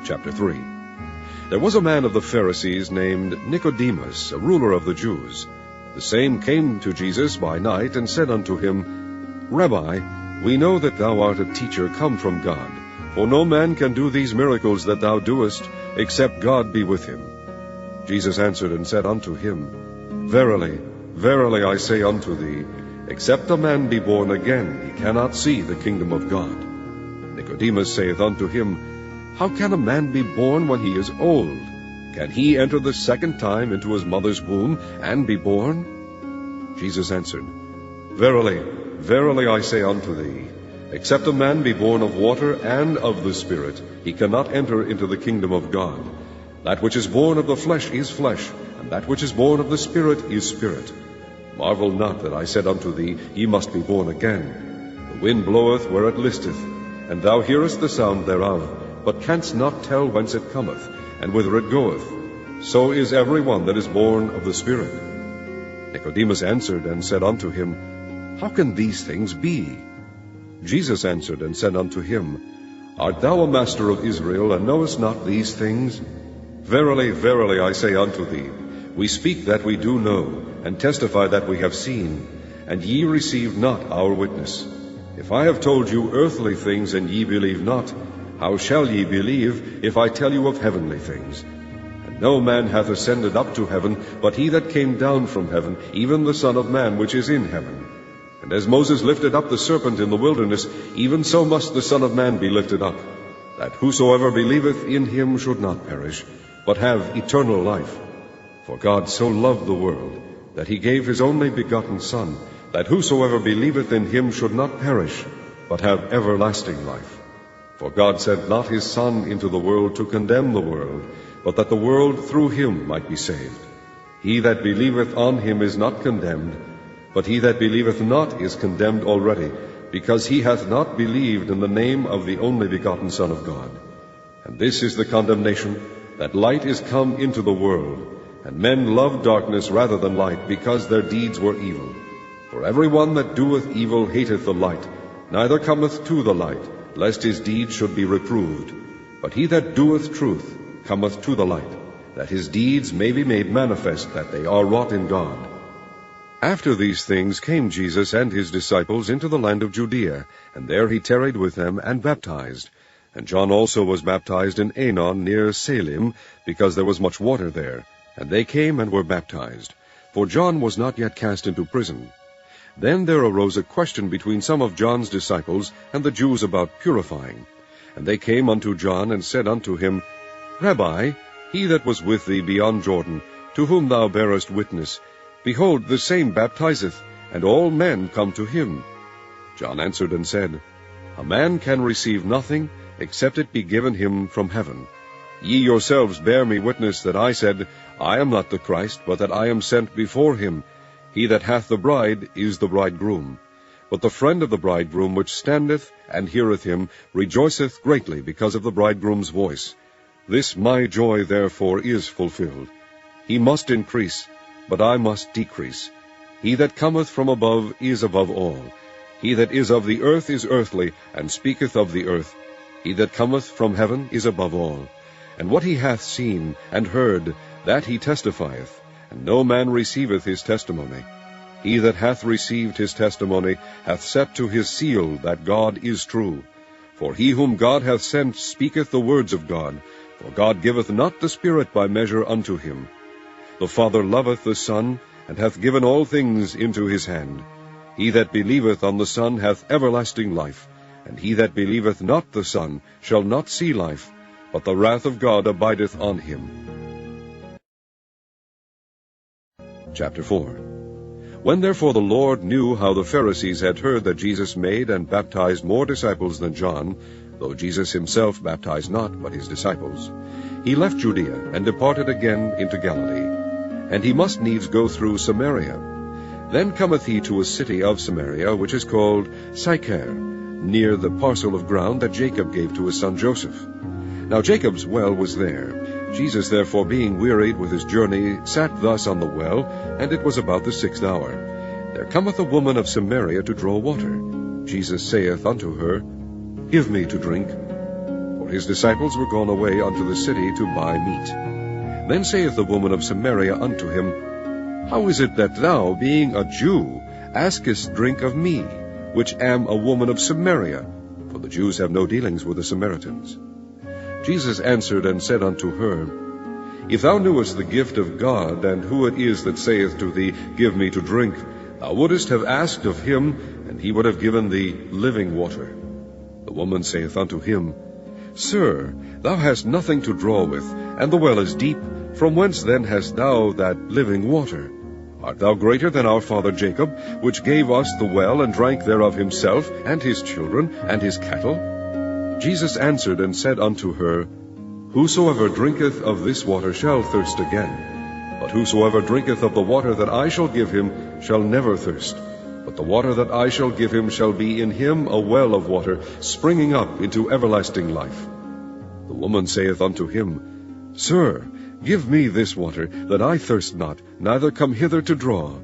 Chapter 3. There was a man of the Pharisees named Nicodemus, a ruler of the Jews. The same came to Jesus by night and said unto him, Rabbi, we know that thou art a teacher come from God, for no man can do these miracles that thou doest, except God be with him. Jesus answered and said unto him, Verily, verily, I say unto thee, except a man be born again, he cannot see the kingdom of God. Nicodemus saith unto him, How can a man be born when he is old? Can he enter the second time into his mother's womb, and be born? Jesus answered, Verily, verily, I say unto thee, except a man be born of water and of the Spirit, he cannot enter into the kingdom of God. That which is born of the flesh is flesh, and that which is born of the Spirit is spirit. Marvel not that I said unto thee, Ye must be born again. The wind bloweth where it listeth, and thou hearest the sound thereof, but canst not tell whence it cometh, and whither it goeth. So is every one that is born of the Spirit. Nicodemus answered and said unto him, How can these things be? Jesus answered and said unto him, Art thou a master of Israel, and knowest not these things? Verily, verily, I say unto thee, we speak that we do know, and testify that we have seen, and ye receive not our witness. If I have told you earthly things, and ye believe not, how shall ye believe, if I tell you of heavenly things? And no man hath ascended up to heaven, but he that came down from heaven, even the Son of Man which is in heaven. And as Moses lifted up the serpent in the wilderness, even so must the Son of Man be lifted up, that whosoever believeth in him should not perish, but have eternal life. For God so loved the world, that he gave his only begotten Son, that whosoever believeth in him should not perish, but have everlasting life. For God sent not his Son into the world to condemn the world, but that the world through him might be saved. He that believeth on him is not condemned, but he that believeth not is condemned already, because he hath not believed in the name of the only begotten Son of God. And this is the condemnation, that light is come into the world, and men love darkness rather than light, because their deeds were evil. For every one that doeth evil hateth the light, neither cometh to the light, lest his deeds should be reproved. But he that doeth truth cometh to the light, that his deeds may be made manifest that they are wrought in God. After these things came Jesus and his disciples into the land of Judea, and there he tarried with them and baptized. And John also was baptized in Aenon near Salim, because there was much water there. And they came and were baptized, for John was not yet cast into prison. Then there arose a question between some of John's disciples and the Jews about purifying. And they came unto John and said unto him, Rabbi, he that was with thee beyond Jordan, to whom thou bearest witness, behold, the same baptizeth, and all men come to him. John answered and said, A man can receive nothing, except it be given him from heaven. Ye yourselves bear me witness that I said, I am not the Christ, but that I am sent before him. He that hath the bride is the bridegroom. But the friend of the bridegroom which standeth and heareth him rejoiceth greatly because of the bridegroom's voice. This my joy therefore is fulfilled. He must increase, but I must decrease. He that cometh from above is above all. He that is of the earth is earthly, and speaketh of the earth. He that cometh from heaven is above all. And what he hath seen and heard, that he testifieth, and no man receiveth his testimony. He that hath received his testimony hath set to his seal that God is true. For he whom God hath sent speaketh the words of God, for God giveth not the Spirit by measure unto him. The Father loveth the Son, and hath given all things into his hand. He that believeth on the Son hath everlasting life, and he that believeth not the Son shall not see life, but the wrath of God abideth on him. Chapter 4. When therefore the Lord knew how the Pharisees had heard that Jesus made and baptized more disciples than John, though Jesus himself baptized not, but his disciples, he left Judea, and departed again into Galilee. And he must needs go through Samaria. Then cometh he to a city of Samaria, which is called Sychar, near the parcel of ground that Jacob gave to his son Joseph. Now Jacob's well was there. Jesus therefore, being wearied with his journey, sat thus on the well, and it was about the 6th hour. There cometh a woman of Samaria to draw water. Jesus saith unto her, Give me to drink. For his disciples were gone away unto the city to buy meat. Then saith the woman of Samaria unto him, How is it that thou, being a Jew, askest drink of me, which am a woman of Samaria? For the Jews have no dealings with the Samaritans. Jesus answered and said unto her, If thou knewest the gift of God, and who it is that saith to thee, Give me to drink, thou wouldest have asked of him, and he would have given thee living water. The woman saith unto him, Sir, thou hast nothing to draw with, and the well is deep. From whence then hast thou that living water? Art thou greater than our father Jacob, which gave us the well, and drank thereof himself, and his children, and his cattle? Jesus answered and said unto her, Whosoever drinketh of this water shall thirst again. But whosoever drinketh of the water that I shall give him shall never thirst. But the water that I shall give him shall be in him a well of water, springing up into everlasting life. The woman saith unto him, Sir, give me this water, that I thirst not, neither come hither to draw.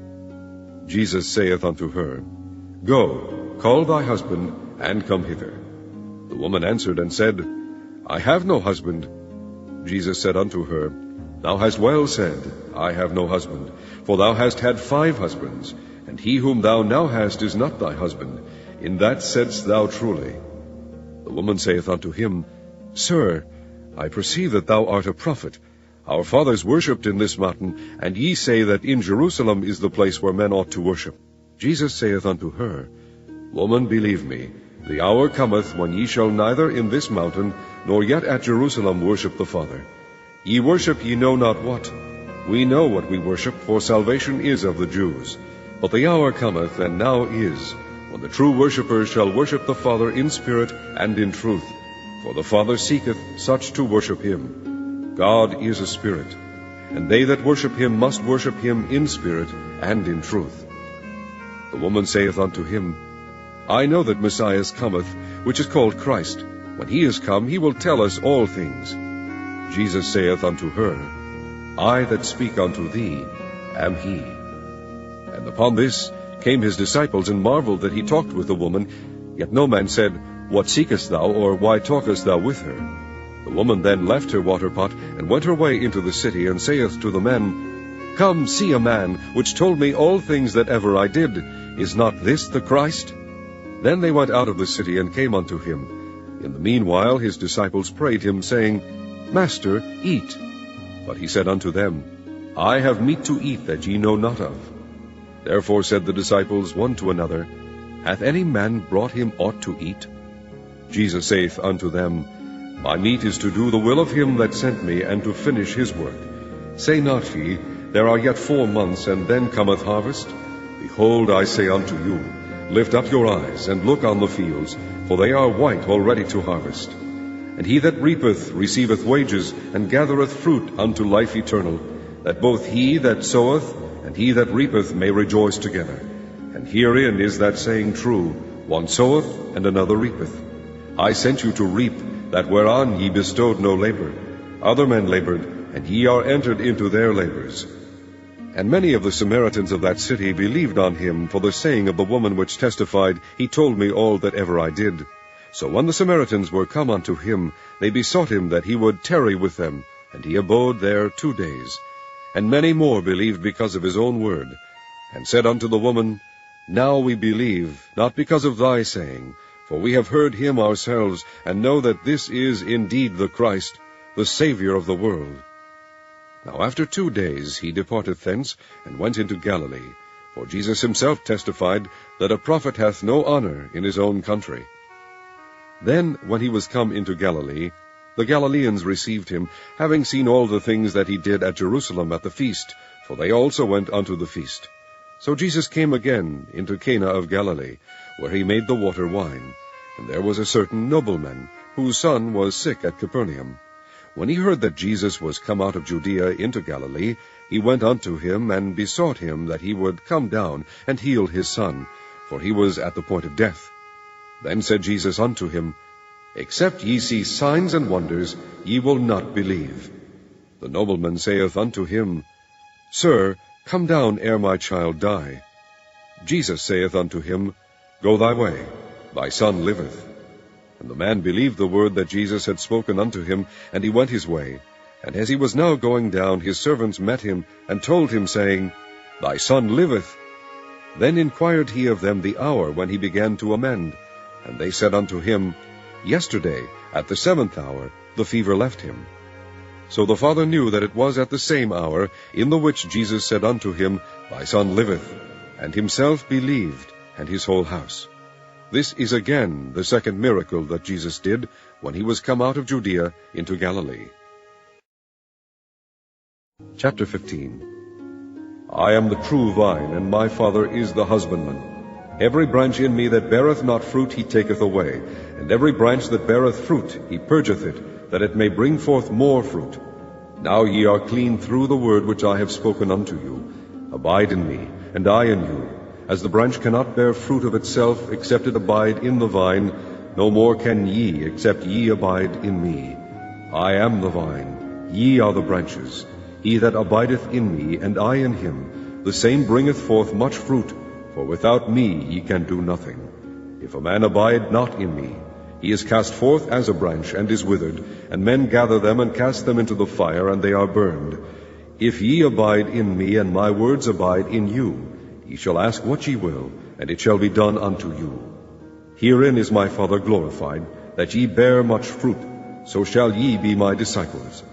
Jesus saith unto her, Go, call thy husband, and come hither. The woman answered and said, I have no husband. Jesus said unto her, Thou hast well said, I have no husband, for thou hast had 5 husbands, and he whom thou now hast is not thy husband. In that saidst thou truly. The woman saith unto him, Sir, I perceive that thou art a prophet. Our fathers worshipped in this mountain, and ye say that in Jerusalem is the place where men ought to worship. Jesus saith unto her, Woman, believe me, the hour cometh when ye shall neither in this mountain, nor yet at Jerusalem worship the Father. Ye worship ye know not what. We know what we worship, for salvation is of the Jews. But the hour cometh, and now is, when the true worshippers shall worship the Father in spirit and in truth. For the Father seeketh such to worship him. God is a spirit, and they that worship him must worship him in spirit and in truth. The woman saith unto him, I know that Messiah cometh, which is called Christ. When he is come, he will tell us all things. Jesus saith unto her, I that speak unto thee am he. And upon this came his disciples, and marveled that he talked with the woman. Yet no man said, What seekest thou, or why talkest thou with her? The woman then left her water pot, and went her way into the city, and saith to the men, Come, see a man, which told me all things that ever I did. Is not this the Christ? Then they went out of the city, and came unto him. In the meanwhile his disciples prayed him, saying, Master, eat. But he said unto them, I have meat to eat that ye know not of. Therefore said the disciples one to another, Hath any man brought him aught to eat? Jesus saith unto them, My meat is to do the will of him that sent me, and to finish his work. Say not ye, There are yet 4 months, and then cometh harvest? Behold, I say unto you, Lift up your eyes, and look on the fields, for they are white already to harvest. And he that reapeth receiveth wages, and gathereth fruit unto life eternal, that both he that soweth and he that reapeth may rejoice together. And herein is that saying true, One soweth, and another reapeth. I sent you to reap that whereon ye bestowed no labor. Other men labored, and ye are entered into their labors. And many of the Samaritans of that city believed on him for the saying of the woman which testified, He told me all that ever I did. So when the Samaritans were come unto him, they besought him that he would tarry with them, and he abode there 2 days. And many more believed because of his own word, and said unto the woman, Now we believe, not because of thy saying, for we have heard him ourselves, and know that this is indeed the Christ, the Saviour of the world. Now after 2 days he departed thence, and went into Galilee. For Jesus himself testified that a prophet hath no honor in his own country. Then when he was come into Galilee, the Galileans received him, having seen all the things that he did at Jerusalem at the feast, for they also went unto the feast. So Jesus came again into Cana of Galilee, where he made the water wine. And there was a certain nobleman, whose son was sick at Capernaum. When he heard that Jesus was come out of Judea into Galilee, he went unto him, and besought him that he would come down and heal his son, for he was at the point of death. Then said Jesus unto him, Except ye see signs and wonders, ye will not believe. The nobleman saith unto him, Sir, come down ere my child die. Jesus saith unto him, Go thy way, thy son liveth. And the man believed the word that Jesus had spoken unto him, and he went his way. And as he was now going down, his servants met him, and told him, saying, Thy son liveth. Then inquired he of them the hour when he began to amend. And they said unto him, Yesterday, at the 7th hour, the fever left him. So the father knew that it was at the same hour in the which Jesus said unto him, Thy son liveth, and himself believed, and his whole house. This is again the second miracle that Jesus did, when he was come out of Judea into Galilee. Chapter 15. I am the true vine, and my Father is the husbandman. Every branch in me that beareth not fruit he taketh away, and every branch that beareth fruit he purgeth it, that it may bring forth more fruit. Now ye are clean through the word which I have spoken unto you. Abide in me, and I in you. As the branch cannot bear fruit of itself, except it abide in the vine, no more can ye, except ye abide in me. I am the vine, ye are the branches. He that abideth in me, and I in him, the same bringeth forth much fruit, for without me ye can do nothing. If a man abide not in me, he is cast forth as a branch, and is withered, and men gather them, and cast them into the fire, and they are burned. If ye abide in me, and my words abide in you, ye shall ask what ye will, and it shall be done unto you. Herein is my Father glorified, that ye bear much fruit, so shall ye be my disciples.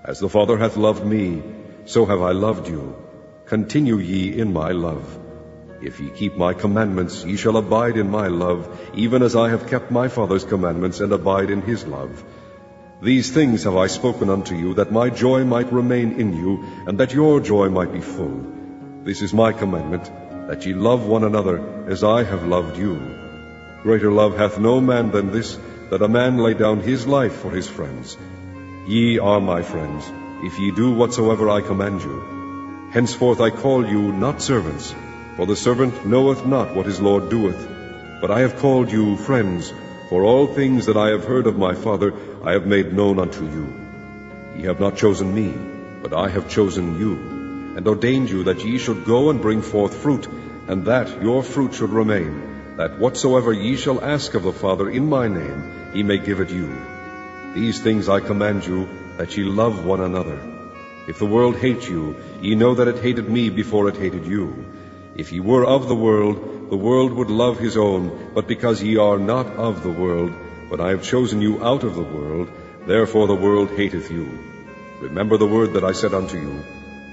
As the Father hath loved me, so have I loved you. Continue ye in my love. If ye keep my commandments, ye shall abide in my love, even as I have kept my Father's commandments, and abide in his love. These things have I spoken unto you, that my joy might remain in you, and that your joy might be full. This is my commandment, that ye love one another, as I have loved you. Greater love hath no man than this, that a man lay down his life for his friends. Ye are my friends, if ye do whatsoever I command you. Henceforth I call you not servants, for the servant knoweth not what his Lord doeth. But I have called you friends, for all things that I have heard of my Father I have made known unto you. Ye have not chosen me, but I have chosen you, and ordained you that ye should go and bring forth fruit, and that your fruit should remain, that whatsoever ye shall ask of the Father in my name, he may give it you. These things I command you, that ye love one another. If the world hate you, ye know that it hated me before it hated you. If ye were of the world would love his own, but because ye are not of the world, but I have chosen you out of the world, therefore the world hateth you. Remember the word that I said unto you,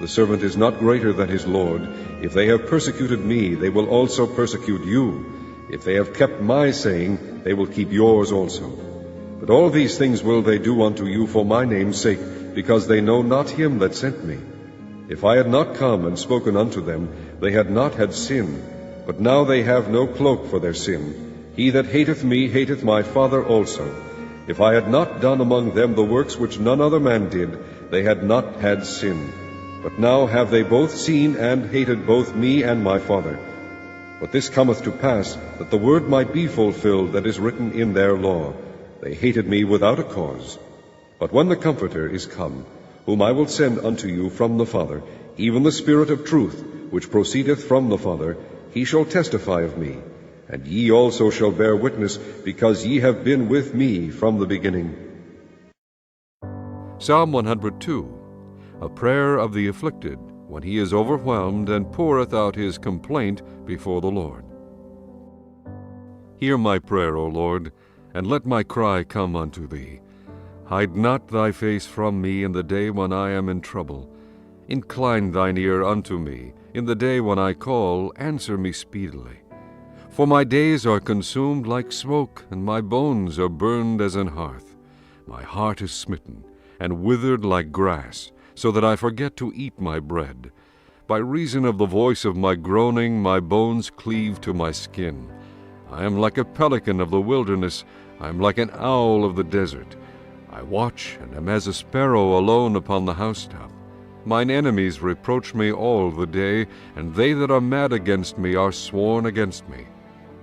The servant is not greater than his Lord. If they have persecuted me, they will also persecute you. If they have kept my saying, they will keep yours also. But all these things will they do unto you for my name's sake, because they know not him that sent me. If I had not come and spoken unto them, they had not had sin. But now they have no cloak for their sin. He that hateth me hateth my Father also. If I had not done among them the works which none other man did, they had not had sin. But now have they both seen and hated both me and my Father. But this cometh to pass, that the word might be fulfilled that is written in their law. They hated me without a cause. But when the Comforter is come, whom I will send unto you from the Father, even the Spirit of truth, which proceedeth from the Father, he shall testify of me. And ye also shall bear witness, because ye have been with me from the beginning. Psalm 102. A prayer of the afflicted, when he is overwhelmed and poureth out his complaint before the Lord. Hear my prayer, O Lord, and let my cry come unto thee. Hide not thy face from me in the day when I am in trouble. Incline thine ear unto me. In the day when I call, answer me speedily. For my days are consumed like smoke, and my bones are burned as an hearth. My heart is smitten, and withered like grass, so that I forget to eat my bread. By reason of the voice of my groaning, my bones cleave to my skin. I am like a pelican of the wilderness, I am like an owl of the desert. I watch, and am as a sparrow alone upon the housetop. Mine enemies reproach me all the day, and they that are mad against me are sworn against me.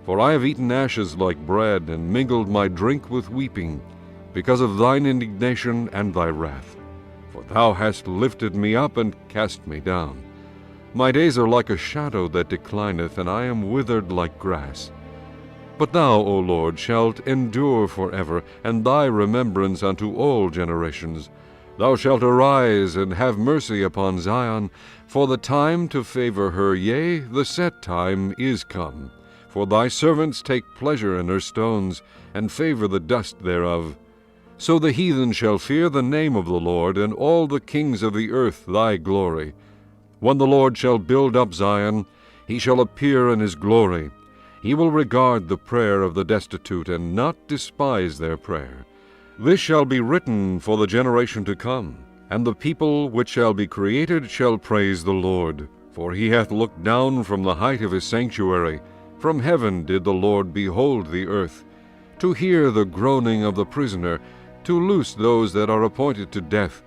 For I have eaten ashes like bread, and mingled my drink with weeping, because of thine indignation and thy wrath. For thou hast lifted me up and cast me down. My days are like a shadow that declineth, and I am withered like grass. But thou, O Lord, shalt endure forever, and thy remembrance unto all generations. Thou shalt arise and have mercy upon Zion, for the time to favor her, yea, the set time is come. For thy servants take pleasure in her stones, and favor the dust thereof. So the heathen shall fear the name of the Lord, and all the kings of the earth thy glory. When the Lord shall build up Zion, he shall appear in his glory. He will regard the prayer of the destitute, and not despise their prayer. This shall be written for the generation to come, and the people which shall be created shall praise the Lord. For he hath looked down from the height of his sanctuary. From heaven did the Lord behold the earth, to hear the groaning of the prisoner, to loose those that are appointed to death,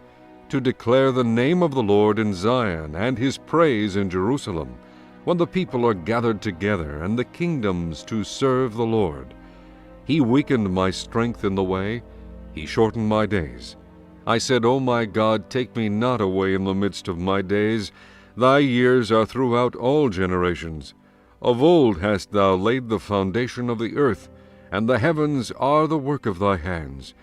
to declare the name of the Lord in Zion, and his praise in Jerusalem, when the people are gathered together, and the kingdoms to serve the Lord. He weakened my strength in the way, he shortened my days. I said, O my God, take me not away in the midst of my days. Thy years are throughout all generations. Of old hast thou laid the foundation of the earth, and the heavens are the work of thy hands.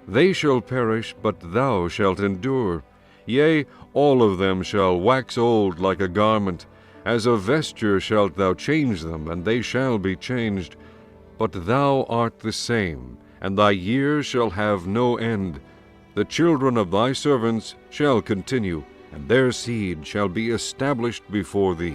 They shall perish, but thou shalt endure. Yea, all of them shall wax old like a garment. As a vesture shalt thou change them, and they shall be changed. But thou art the same, and thy years shall have no end. The children of thy servants shall continue, and their seed shall be established before thee.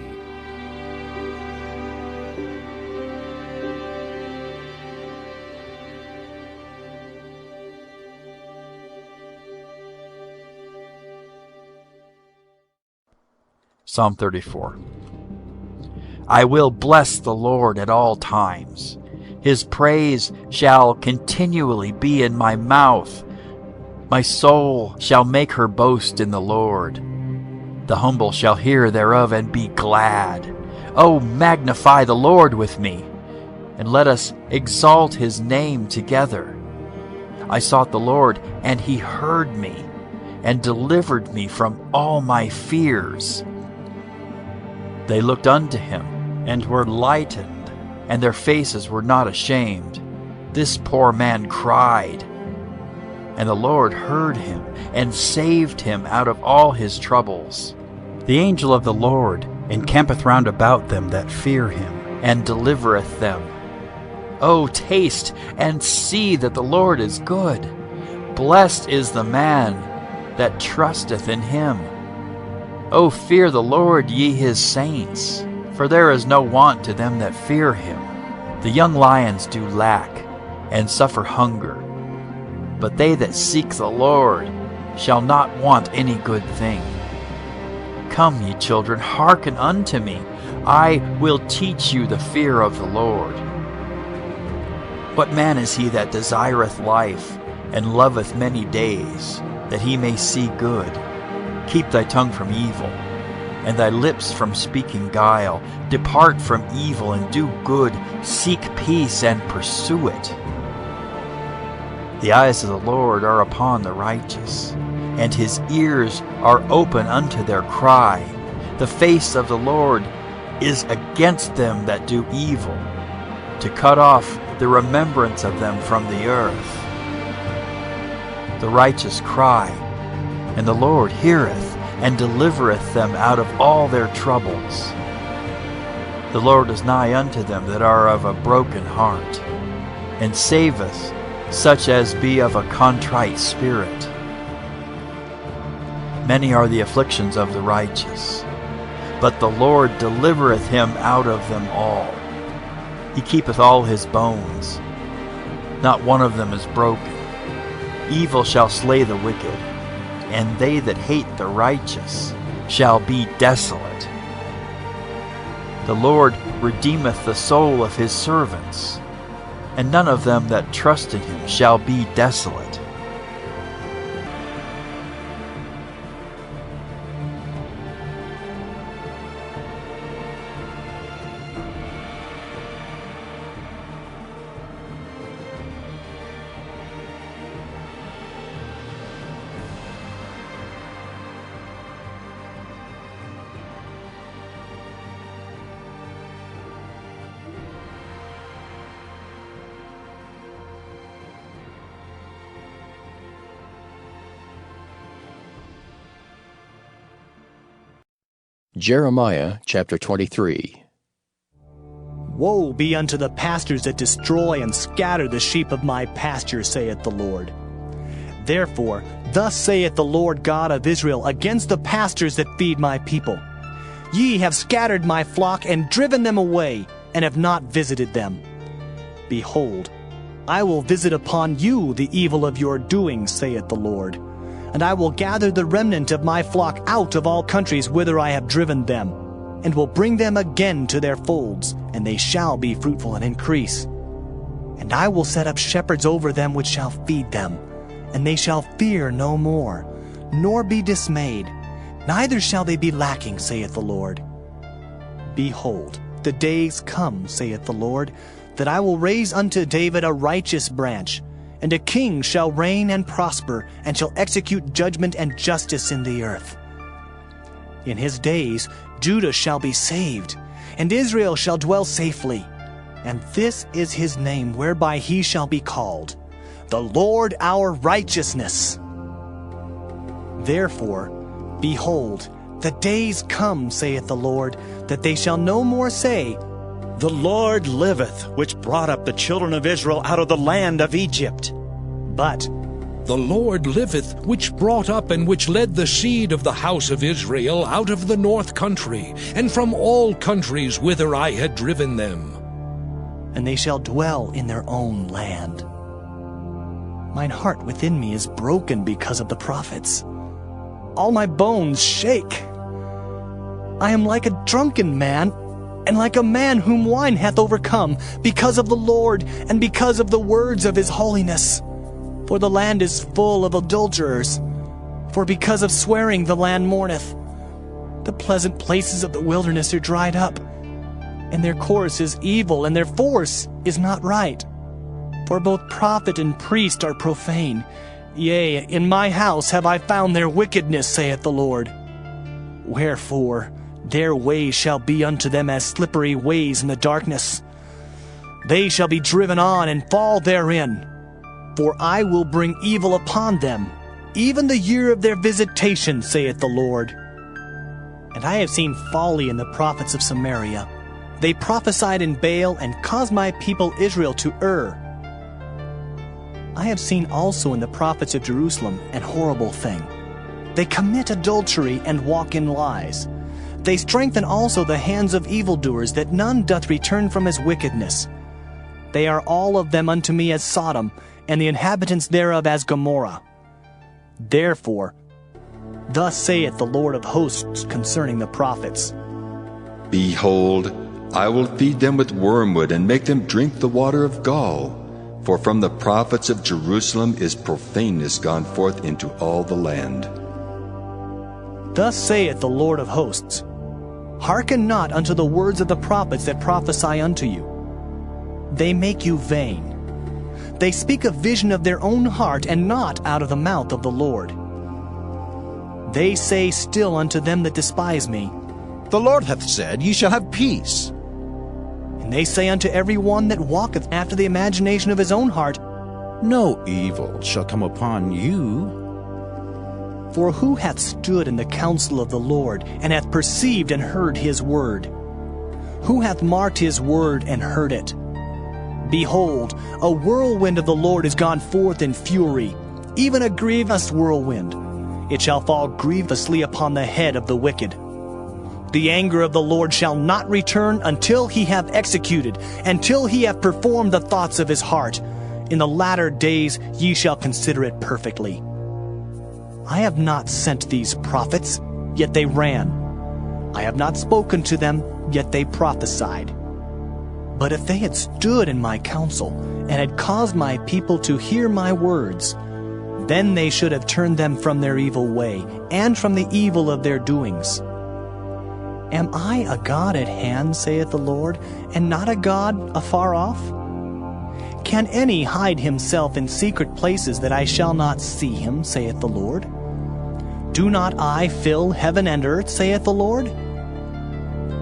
Psalm 34. I will bless the Lord at all times. His praise shall continually be in my mouth. My soul shall make her boast in the Lord. The humble shall hear thereof and be glad. O magnify the Lord with me, and let us exalt his name together. I sought the Lord, and he heard me, and delivered me from all my fears. They looked unto him, and were lightened, and their faces were not ashamed. This poor man cried, and the Lord heard him, and saved him out of all his troubles. The angel of the Lord encampeth round about them that fear him, and delivereth them. O taste and see that the Lord is good. Blessed is the man that trusteth in him. O fear the Lord, ye his saints, for there is no want to them that fear him. The young lions do lack, and suffer hunger, but they that seek the Lord shall not want any good thing. Come, ye children, hearken unto me. I will teach you the fear of the Lord. What man is he that desireth life, and loveth many days, that he may see good? Keep thy tongue from evil, and thy lips from speaking guile. Depart from evil and do good. Seek peace and pursue it. The eyes of the Lord are upon the righteous, and his ears are open unto their cry. The face of the Lord is against them that do evil, to cut off the remembrance of them from the earth. The righteous cry, and the Lord heareth, and delivereth them out of all their troubles. The Lord is nigh unto them that are of a broken heart, and saveth such as be of a contrite spirit. Many are the afflictions of the righteous, but the Lord delivereth him out of them all. He keepeth all his bones, not one of them is broken. Evil shall slay the wicked, and they that hate the righteous shall be desolate. The Lord redeemeth the soul of his servants, and none of them that trust in him shall be desolate. Jeremiah chapter 23. Woe be unto the pastors that destroy and scatter the sheep of my pasture, saith the Lord. Therefore, thus saith the Lord God of Israel against the pastors that feed my people. Ye have scattered my flock and driven them away, and have not visited them. Behold, I will visit upon you the evil of your doings, saith the Lord. And I will gather the remnant of my flock out of all countries whither I have driven them, and will bring them again to their folds, and they shall be fruitful and increase. And I will set up shepherds over them which shall feed them, and they shall fear no more, nor be dismayed, neither shall they be lacking, saith the Lord. Behold, the days come, saith the Lord, that I will raise unto David a righteous branch, and a king shall reign and prosper, and shall execute judgment and justice in the earth. In his days Judah shall be saved, and Israel shall dwell safely. And this is his name whereby he shall be called, the Lord our righteousness. Therefore, behold, the days come, saith the Lord, that they shall no more say, The Lord liveth, which brought up the children of Israel out of the land of Egypt. but, The Lord liveth, which brought up and which led the seed of the house of Israel out of the north country, and from all countries whither I had driven them. and they shall dwell in their own land. Mine heart within me is broken because of the prophets. All my bones shake. I am like a drunken man, and like a man whom wine hath overcome, because of the Lord, and because of the words of his holiness. For the land is full of adulterers. For because of swearing the land mourneth. The pleasant places of the wilderness are dried up, and their course is evil, and their force is not right. For both prophet and priest are profane. Yea, in my house have I found their wickedness, saith the Lord. Wherefore their ways shall be unto them as slippery ways in the darkness. They shall be driven on and fall therein. For I will bring evil upon them, even the year of their visitation, saith the Lord. And I have seen folly in the prophets of Samaria. They prophesied in Baal and caused my people Israel to err. I have seen also in the prophets of Jerusalem an horrible thing. They commit adultery and walk in lies. They strengthen also the hands of evildoers, that none doth return from his wickedness. They are all of them unto me as Sodom, and the inhabitants thereof as Gomorrah. Therefore, thus saith the Lord of hosts concerning the prophets, Behold, I will feed them with wormwood, and make them drink the water of gall. For from the prophets of Jerusalem is profaneness gone forth into all the land. Thus saith the Lord of hosts, Hearken not unto the words of the prophets that prophesy unto you. They make you vain. They speak a vision of their own heart, and not out of the mouth of the Lord. They say still unto them that despise me, The Lord hath said, Ye shall have peace. and they say unto every one that walketh after the imagination of his own heart, No evil shall come upon you. For who hath stood in the counsel of the Lord, and hath perceived and heard his word? Who hath marked his word and heard it? Behold, a whirlwind of the Lord is gone forth in fury, even a grievous whirlwind. It shall fall grievously upon the head of the wicked. The anger of the Lord shall not return until he have executed, until he have performed the thoughts of his heart. In the latter days ye shall consider it perfectly. I have not sent these prophets, yet they ran. I have not spoken to them, yet they prophesied. But if they had stood in my counsel, and had caused my people to hear my words, then they should have turned them from their evil way, and from the evil of their doings. Am I a God at hand, saith the Lord, and not a God afar off? Can any hide himself in secret places that I shall not see him, saith the Lord? Do not I fill heaven and earth, saith the Lord?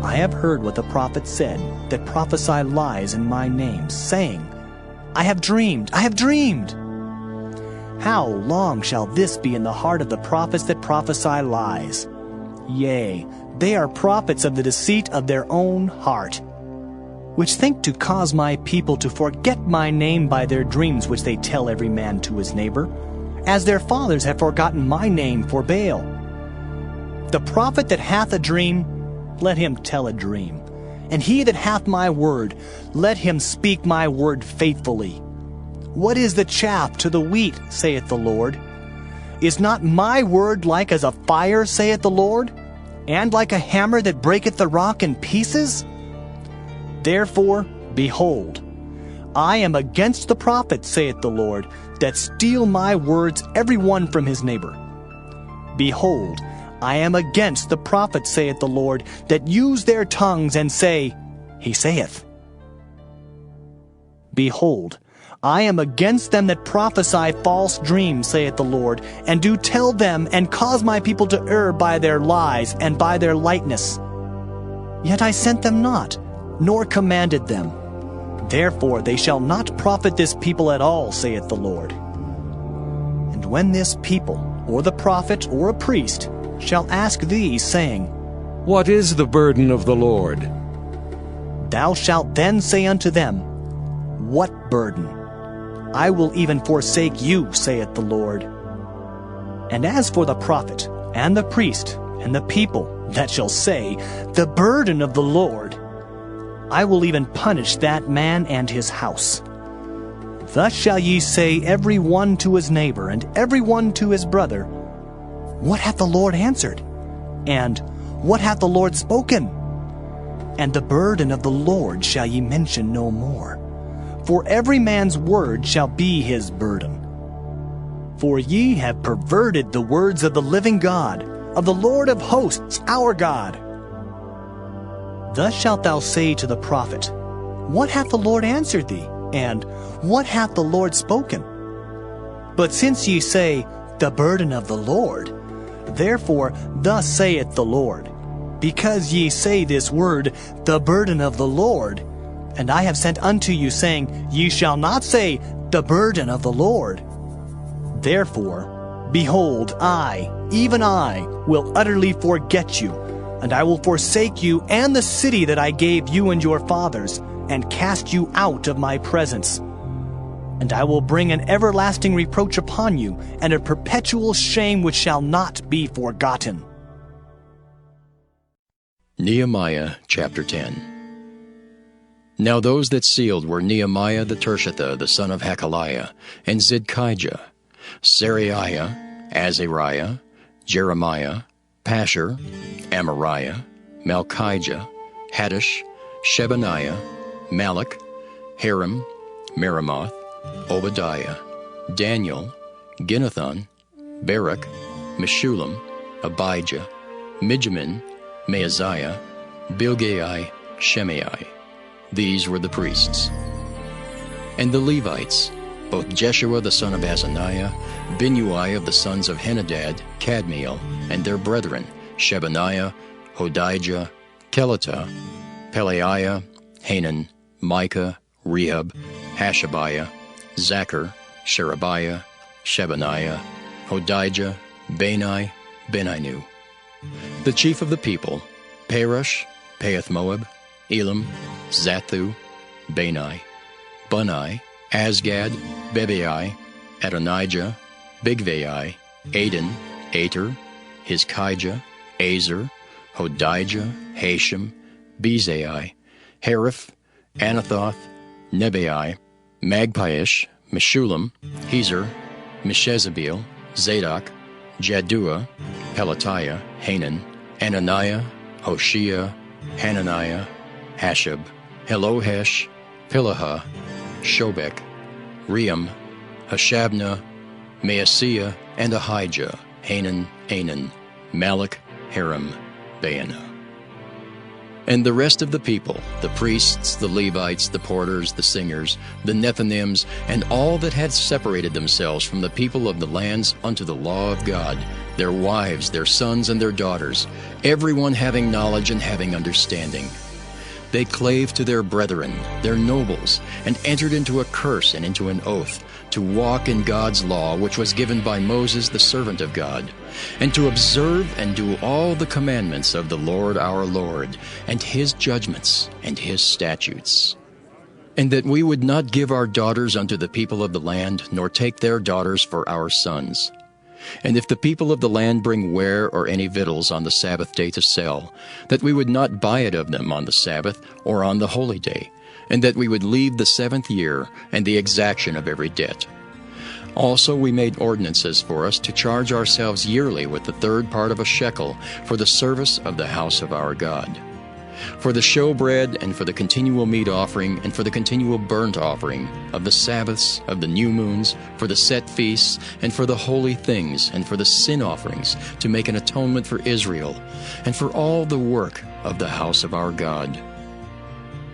I have heard what the prophets said, that prophesy lies in my name, saying, I have dreamed, I have dreamed. How long shall this be in the heart of the prophets that prophesy lies? Yea, they are prophets of the deceit of their own heart, which think to cause my people to forget my name by their dreams which they tell every man to his neighbor, as their fathers have forgotten my name for Baal. The prophet that hath a dream, let him tell a dream. And he that hath my word, let him speak my word faithfully. What is the chaff to the wheat, saith the Lord? Is not my word like as a fire, saith the Lord, and like a hammer that breaketh the rock in pieces? Therefore, behold, I am against the prophets, saith the Lord, that steal my words every one from his neighbor. Behold, I am against the prophets, saith the Lord, that use their tongues and say, He saith. Behold, I am against them that prophesy false dreams, saith the Lord, and do tell them, and cause my people to err by their lies and by their lightness. Yet I sent them not, nor commanded them. Therefore they shall not profit this people at all, saith the Lord. And when this people, or the prophet, or a priest, shall ask thee, saying, What is the burden of the Lord? Thou shalt then say unto them, What burden? I will even forsake you, saith the Lord. And as for the prophet, and the priest, and the people that shall say, The burden of the Lord, I will even punish that man and his house. Thus shall ye say every one to his neighbor, and every one to his brother, What hath the Lord answered? And what hath the Lord spoken? And the burden of the Lord shall ye mention no more. For every man's word shall be his burden. For ye have perverted the words of the living God, of the Lord of hosts, our God. Thus shalt thou say to the prophet, What hath the Lord answered thee? And what hath the Lord spoken? But since ye say, The burden of the Lord, therefore thus saith the Lord, because ye say this word, The burden of the Lord, and I have sent unto you, saying, Ye shall not say, The burden of the Lord. Therefore, behold, I, even I, will utterly forget you, and I will forsake you and the city that I gave you and your fathers, and cast you out of my presence. And I will bring an everlasting reproach upon you, and a perpetual shame which shall not be forgotten. Nehemiah chapter 10. Now those that sealed were Nehemiah the Tirshatha, the son of Hakaliah, and Zidkijah, Seraiah, Azariah, Jeremiah, Pashur, Amariah, Malchijah, Haddish, Shebaniah, Malach, Harim, Meremoth, Obadiah, Daniel, Ginnathan, Barak, Meshullam, Abijah, Mijamin, Maaziah, Bilgai, Shemai. These were the priests. And the Levites, both Jeshua the son of Azaniah, Binnui of the sons of Henadad, Kadmiel, and their brethren, Shebaniah, Hodijah, Kelita, Pelaiah, Hanan, Micah, Rehab, Hashabiah, Zachar, Sherebiah, Shebaniah, Hodijah, Bani, Beninu. The chief of the people, Perush, Pahath-Moab, Elam, Zathu, Bani, Bunai, Asgad, Bebai, Adonijah, Bigvai, Aden, Ater, Hizkijah, Azer, Hodijah, Hashem, Bezai, Hariph, Anathoth, Nebai, Magpiish, Meshullam, Hezer, Meshezabeel, Zadok, Jaddua, Pelatiah, Hanan, Ananiah, Hoshea, Hananiah, Hashab, Helohesh, Pilaha, Shobek, Ream, Hashabnah, Maaseiah, and Ahijah, Hanan, Anan, Malach, Harim, Baanah. And the rest of the people, the priests, the Levites, the porters, the singers, the Nethinims, and all that had separated themselves from the people of the lands unto the law of God, their wives, their sons, and their daughters, everyone having knowledge and having understanding. They clave to their brethren, their nobles, and entered into a curse and into an oath, to walk in God's law, which was given by Moses the servant of God, and to observe and do all the commandments of the Lord our Lord, and his judgments and his statutes. And that we would not give our daughters unto the people of the land, nor take their daughters for our sons. And if the people of the land bring ware or any victuals on the Sabbath day to sell, that we would not buy it of them on the Sabbath or on the holy day, and that we would leave the 7th year and the exaction of every debt. Also we made ordinances for us to charge ourselves yearly with the 3rd part of a shekel for the service of the house of our God. For the showbread, and for the continual meat offering, and for the continual burnt offering, of the Sabbaths, of the new moons, for the set feasts, and for the holy things, and for the sin offerings, to make an atonement for Israel, and for all the work of the house of our God.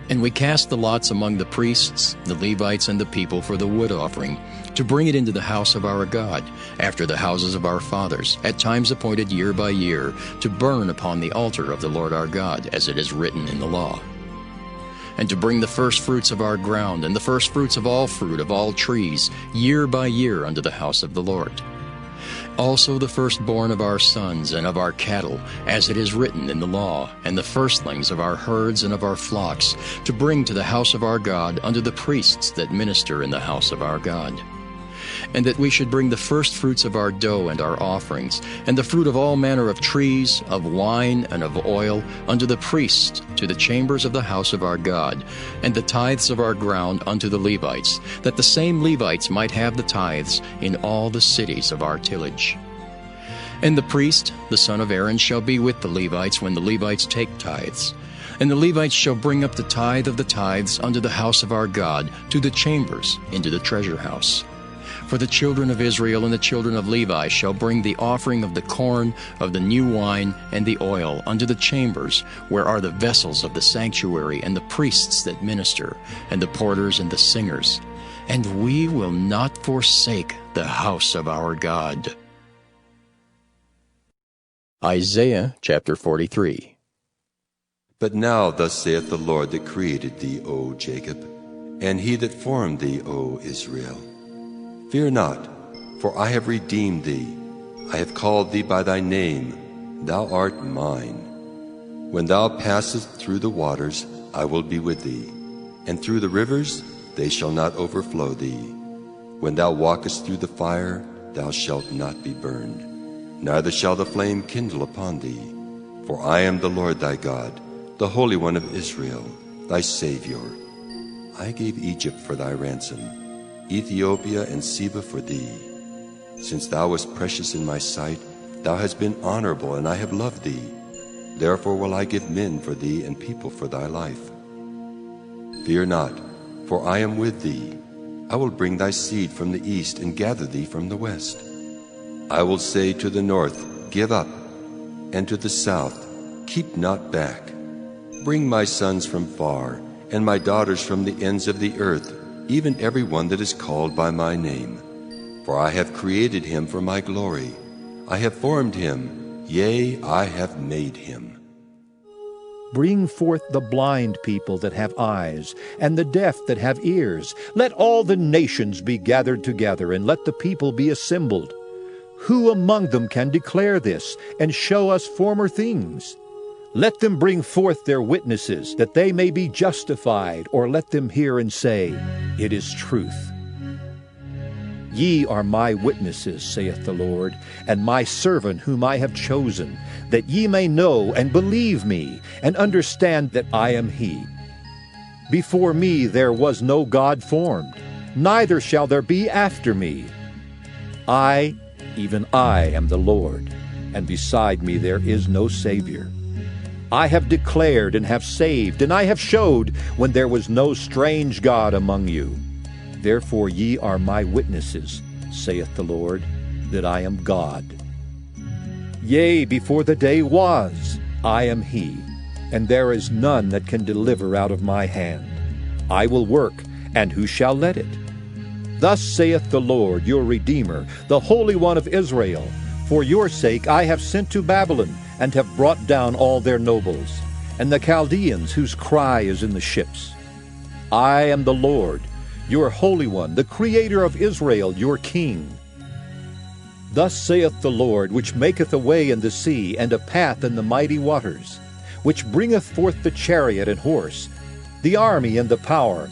And we cast the lots among the priests, the Levites, and the people for the wood offering, to bring it into the house of our God, after the houses of our fathers, at times appointed year by year, to burn upon the altar of the Lord our God, as it is written in the law. And to bring the firstfruits of our ground, and the firstfruits of all fruit of all trees, year by year unto the house of the Lord. Also the firstborn of our sons and of our cattle, as it is written in the law, and the firstlings of our herds and of our flocks, to bring to the house of our God unto the priests that minister in the house of our God. And that we should bring the firstfruits of our dough and our offerings, and the fruit of all manner of trees, of wine, and of oil, unto the priests, to the chambers of the house of our God, and the tithes of our ground unto the Levites, that the same Levites might have the tithes in all the cities of our tillage. And the priest, the son of Aaron, shall be with the Levites when the Levites take tithes. And the Levites shall bring up the tithe of the tithes unto the house of our God, to the chambers, into the treasure house. For the children of Israel and the children of Levi shall bring the offering of the corn, of the new wine, and the oil unto the chambers, where are the vessels of the sanctuary, and the priests that minister, and the porters and the singers. And we will not forsake the house of our God. Isaiah chapter 43. But now thus saith the Lord that created thee, O Jacob, and he that formed thee, O Israel. Fear not, for I have redeemed thee. I have called thee by thy name. Thou art mine. When thou passest through the waters, I will be with thee. And through the rivers, they shall not overflow thee. When thou walkest through the fire, thou shalt not be burned, neither shall the flame kindle upon thee. For I am the Lord thy God, the Holy One of Israel, thy Savior. I gave Egypt for thy ransom, Ethiopia and Seba for thee. Since thou wast precious in my sight, thou hast been honorable, and I have loved thee. Therefore will I give men for thee, and people for thy life. Fear not, for I am with thee. I will bring thy seed from the east, and gather thee from the west. I will say to the north, Give up, and to the south, Keep not back. Bring my sons from far, and my daughters from the ends of the earth, even every one that is called by my name. For I have created him for my glory. I have formed him, yea, I have made him. Bring forth the blind people that have eyes, and the deaf that have ears. Let all the nations be gathered together, and let the people be assembled. Who among them can declare this, and show us former things? Let them bring forth their witnesses, that they may be justified, or let them hear and say, It is truth. Ye are my witnesses, saith the Lord, and my servant whom I have chosen, that ye may know and believe me, and understand that I am he. Before me there was no God formed, neither shall there be after me. I, even I, am the Lord, and beside me there is no Savior. I have declared and have saved, and I have showed when there was no strange God among you. Therefore ye are my witnesses, saith the Lord, that I am God. Yea, before the day was, I am he, and there is none that can deliver out of my hand. I will work, and who shall let it? Thus saith the Lord, your Redeemer, the Holy One of Israel, For your sake I have sent to Babylon, and have brought down all their nobles, and the Chaldeans whose cry is in the ships. I am the Lord. your Holy One, the Creator of Israel, your King. Thus saith the Lord, which maketh a way in the sea, and a path in the mighty waters, which bringeth forth the chariot and horse, the army and the power.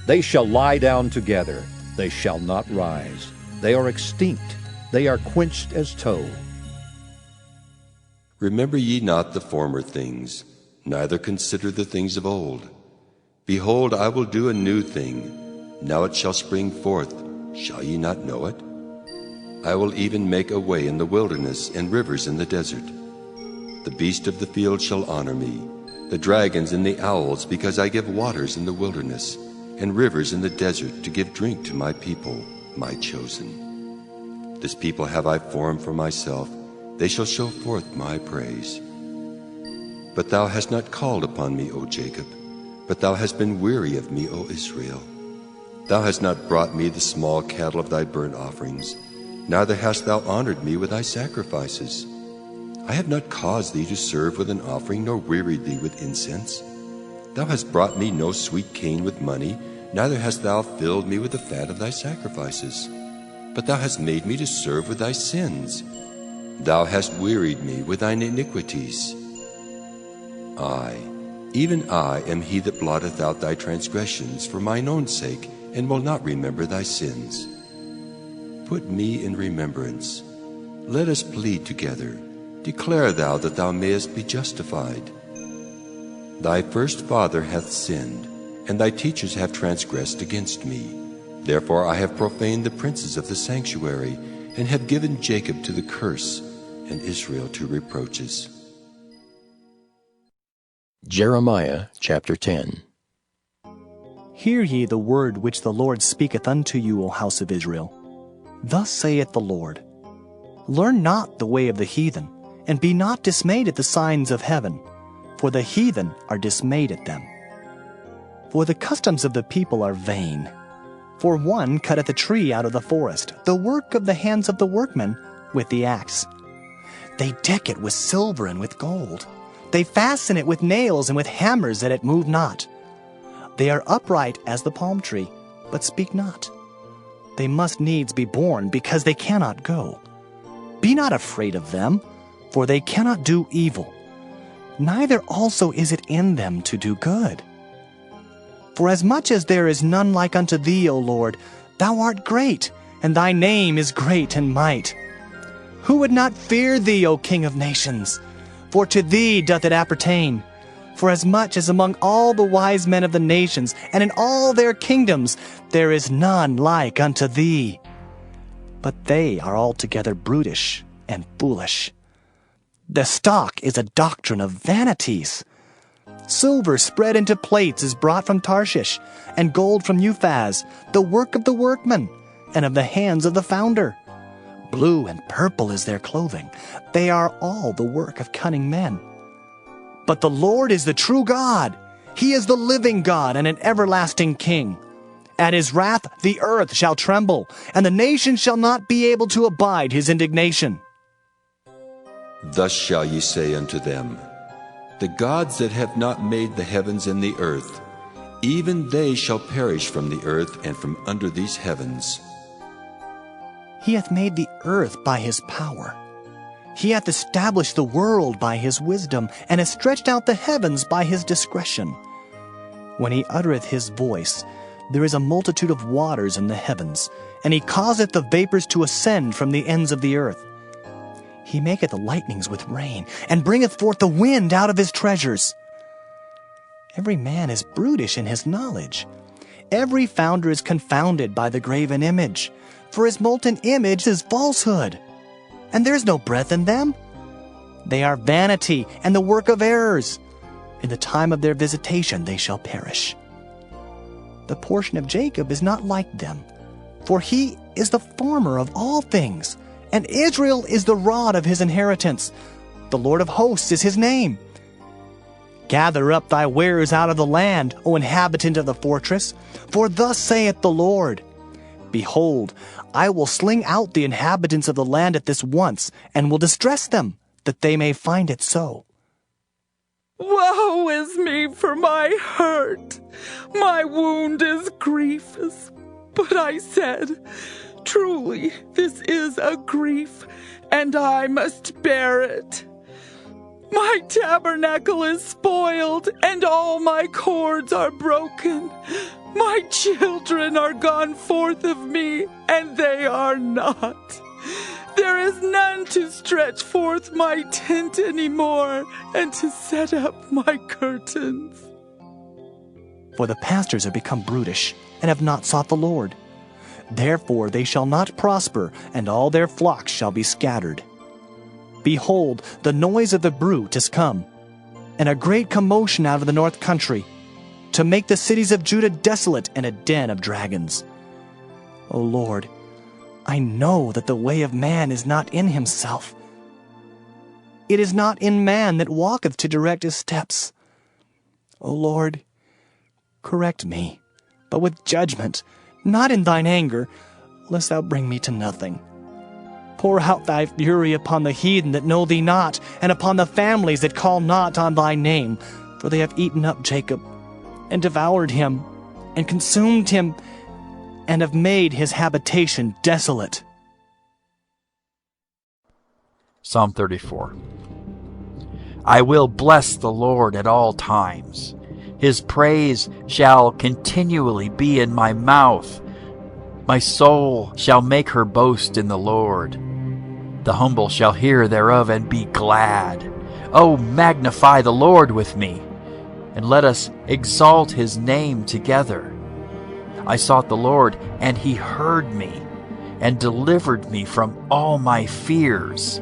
They shall lie down together, they shall not rise. They are extinct, they are quenched as tow. Remember ye not the former things, neither consider the things of old. Behold, I will do a new thing. Now it shall spring forth. Shall ye not know it? I will even make a way in the wilderness and rivers in the desert. The beast of the field shall honor me, the dragons and the owls, because I give waters in the wilderness and rivers in the desert to give drink to my people, my chosen. This people have I formed for myself. They shall show forth my praise. But thou hast not called upon me, O Jacob, but thou hast been weary of me, O Israel. Thou hast not brought me the small cattle of thy burnt offerings, neither hast thou honored me with thy sacrifices. I have not caused thee to serve with an offering, nor wearied thee with incense. Thou hast brought me no sweet cane with money, neither hast thou filled me with the fat of thy sacrifices. But thou hast made me to serve with thy sins. Thou hast wearied me with thine iniquities. I, even I, am he that blotteth out thy transgressions for mine own sake, and will not remember thy sins. Put me in remembrance. Let us plead together. Declare thou that thou mayest be justified. Thy first father hath sinned, and thy teachers have transgressed against me. Therefore I have profaned the princes of the sanctuary, and have given Jacob to the curse, and Israel to reproaches. Jeremiah chapter 10. Hear ye the word which the Lord speaketh unto you, O house of Israel. Thus saith the Lord, Learn not the way of the heathen, and be not dismayed at the signs of heaven, for the heathen are dismayed at them. For the customs of the people are vain. For one cutteth a tree out of the forest, the work of the hands of the workmen, with the axe. They deck it with silver and with gold. They fasten it with nails and with hammers that it move not. They are upright as the palm tree, but speak not. They must needs be born, because they cannot go. Be not afraid of them, for they cannot do evil. Neither also is it in them to do good. For as much as there is none like unto thee, O Lord, thou art great, and thy name is great in might. Who would not fear thee, O King of nations? For to thee doth it appertain. For as much as among all the wise men of the nations, and in all their kingdoms, there is none like unto thee. But they are altogether brutish and foolish. The stock is a doctrine of vanities. Silver spread into plates is brought from Tarshish, and gold from Uphaz, the work of the workman, and of the hands of the founder. Blue and purple is their clothing. They are all the work of cunning men. But the Lord is the true God. He is the living God and an everlasting King. At his wrath the earth shall tremble, and the nations shall not be able to abide his indignation. Thus shall ye say unto them, The gods that have not made the heavens and the earth, even they shall perish from the earth and from under these heavens. He hath made the earth by his power. He hath established the world by his wisdom, and hath stretched out the heavens by his discretion. When he uttereth his voice, there is a multitude of waters in the heavens, and he causeth the vapors to ascend from the ends of the earth. He maketh the lightnings with rain, and bringeth forth the wind out of his treasures. Every man is brutish in his knowledge. Every founder is confounded by the graven image, for his molten image is falsehood. And there is no breath in them. They are vanity and the work of errors. In the time of their visitation they shall perish. The portion of Jacob is not like them, for he is the former of all things, and Israel is the rod of his inheritance. The Lord of hosts is his name. Gather up thy wares out of the land, O inhabitant of the fortress, for thus saith the Lord, Behold, I will sling out the inhabitants of the land at this once, and will distress them, that they may find it so. Woe is me for my hurt! My wound is grievous. But I said, truly, this is a grief, and I must bear it. My tabernacle is spoiled, and all my cords are broken. My children are gone forth of me, and they are not. There is none to stretch forth my tent any more, and to set up my curtains. For the pastors are become brutish, and have not sought the Lord. Therefore they shall not prosper, and all their flocks shall be scattered. Behold, the noise of the bruit is come, and a great commotion out of the north country, to make the cities of Judah desolate and a den of dragons. O Lord, I know that the way of man is not in himself. It is not in man that walketh to direct his steps. O Lord, correct me, but with judgment, not in thine anger, lest thou bring me to nothing. Pour out thy fury upon the heathen that know thee not, and upon the families that call not on thy name, for they have eaten up Jacob, and devoured him, and consumed him, and have made his habitation desolate. Psalm 34. I will bless the Lord at all times. His praise shall continually be in my mouth. My soul shall make her boast in the Lord. The humble shall hear thereof and be glad. O magnify the Lord with me, and let us exalt his name together. I sought the Lord, and he heard me, and delivered me from all my fears.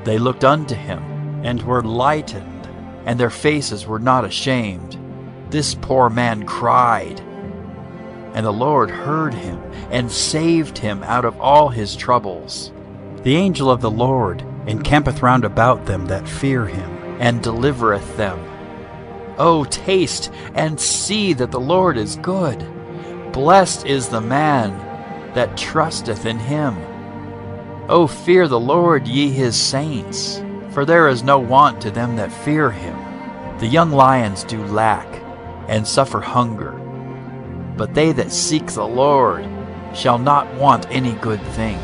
They looked unto him, and were lightened, and their faces were not ashamed. This poor man cried, and the Lord heard him, and saved him out of all his troubles. The angel of the Lord encampeth round about them that fear him, and delivereth them. O taste and see that the Lord is good. Blessed is the man that trusteth in him. O fear the Lord, ye his saints, for there is no want to them that fear him. The young lions do lack, and suffer hunger, but they that seek the Lord shall not want any good thing.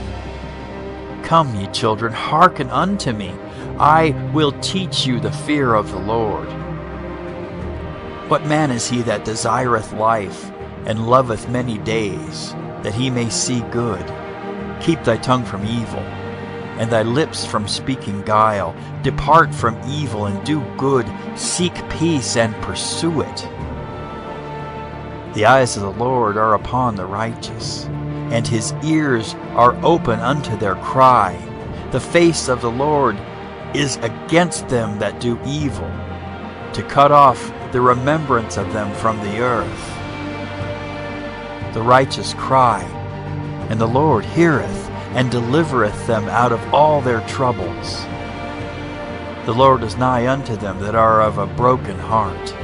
Come, ye children, hearken unto me. I will teach you the fear of the Lord. What man is he that desireth life, and loveth many days, that he may see good? Keep thy tongue from evil, and thy lips from speaking guile. Depart from evil, and do good. Seek peace, and pursue it. The eyes of the Lord are upon the righteous, and his ears are open unto their cry. The face of the Lord is against them that do evil, to cut off the remembrance of them from the earth. The righteous cry, and the Lord heareth, and delivereth them out of all their troubles. The Lord is nigh unto them that are of a broken heart,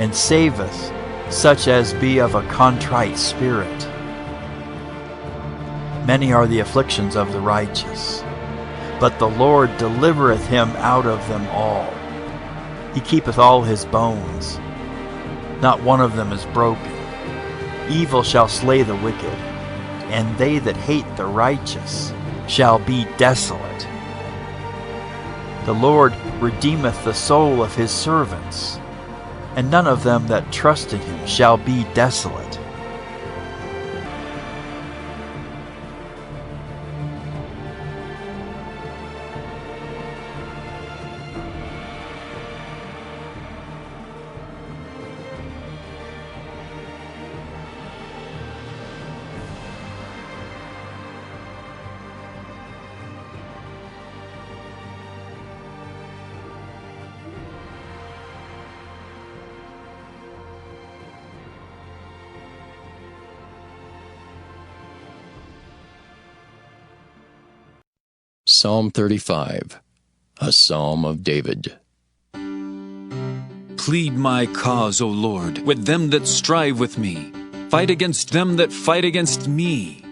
and saveth such as be of a contrite spirit. Many are the afflictions of the righteous, but the Lord delivereth him out of them all. He keepeth all his bones, not one of them is broken. Evil shall slay the wicked, and they that hate the righteous shall be desolate. The Lord redeemeth the soul of his servants, and none of them that trust in him shall be desolate. Psalm 35, a Psalm of David. Plead my cause, O Lord, with them that strive with me. Fight against them that fight against me.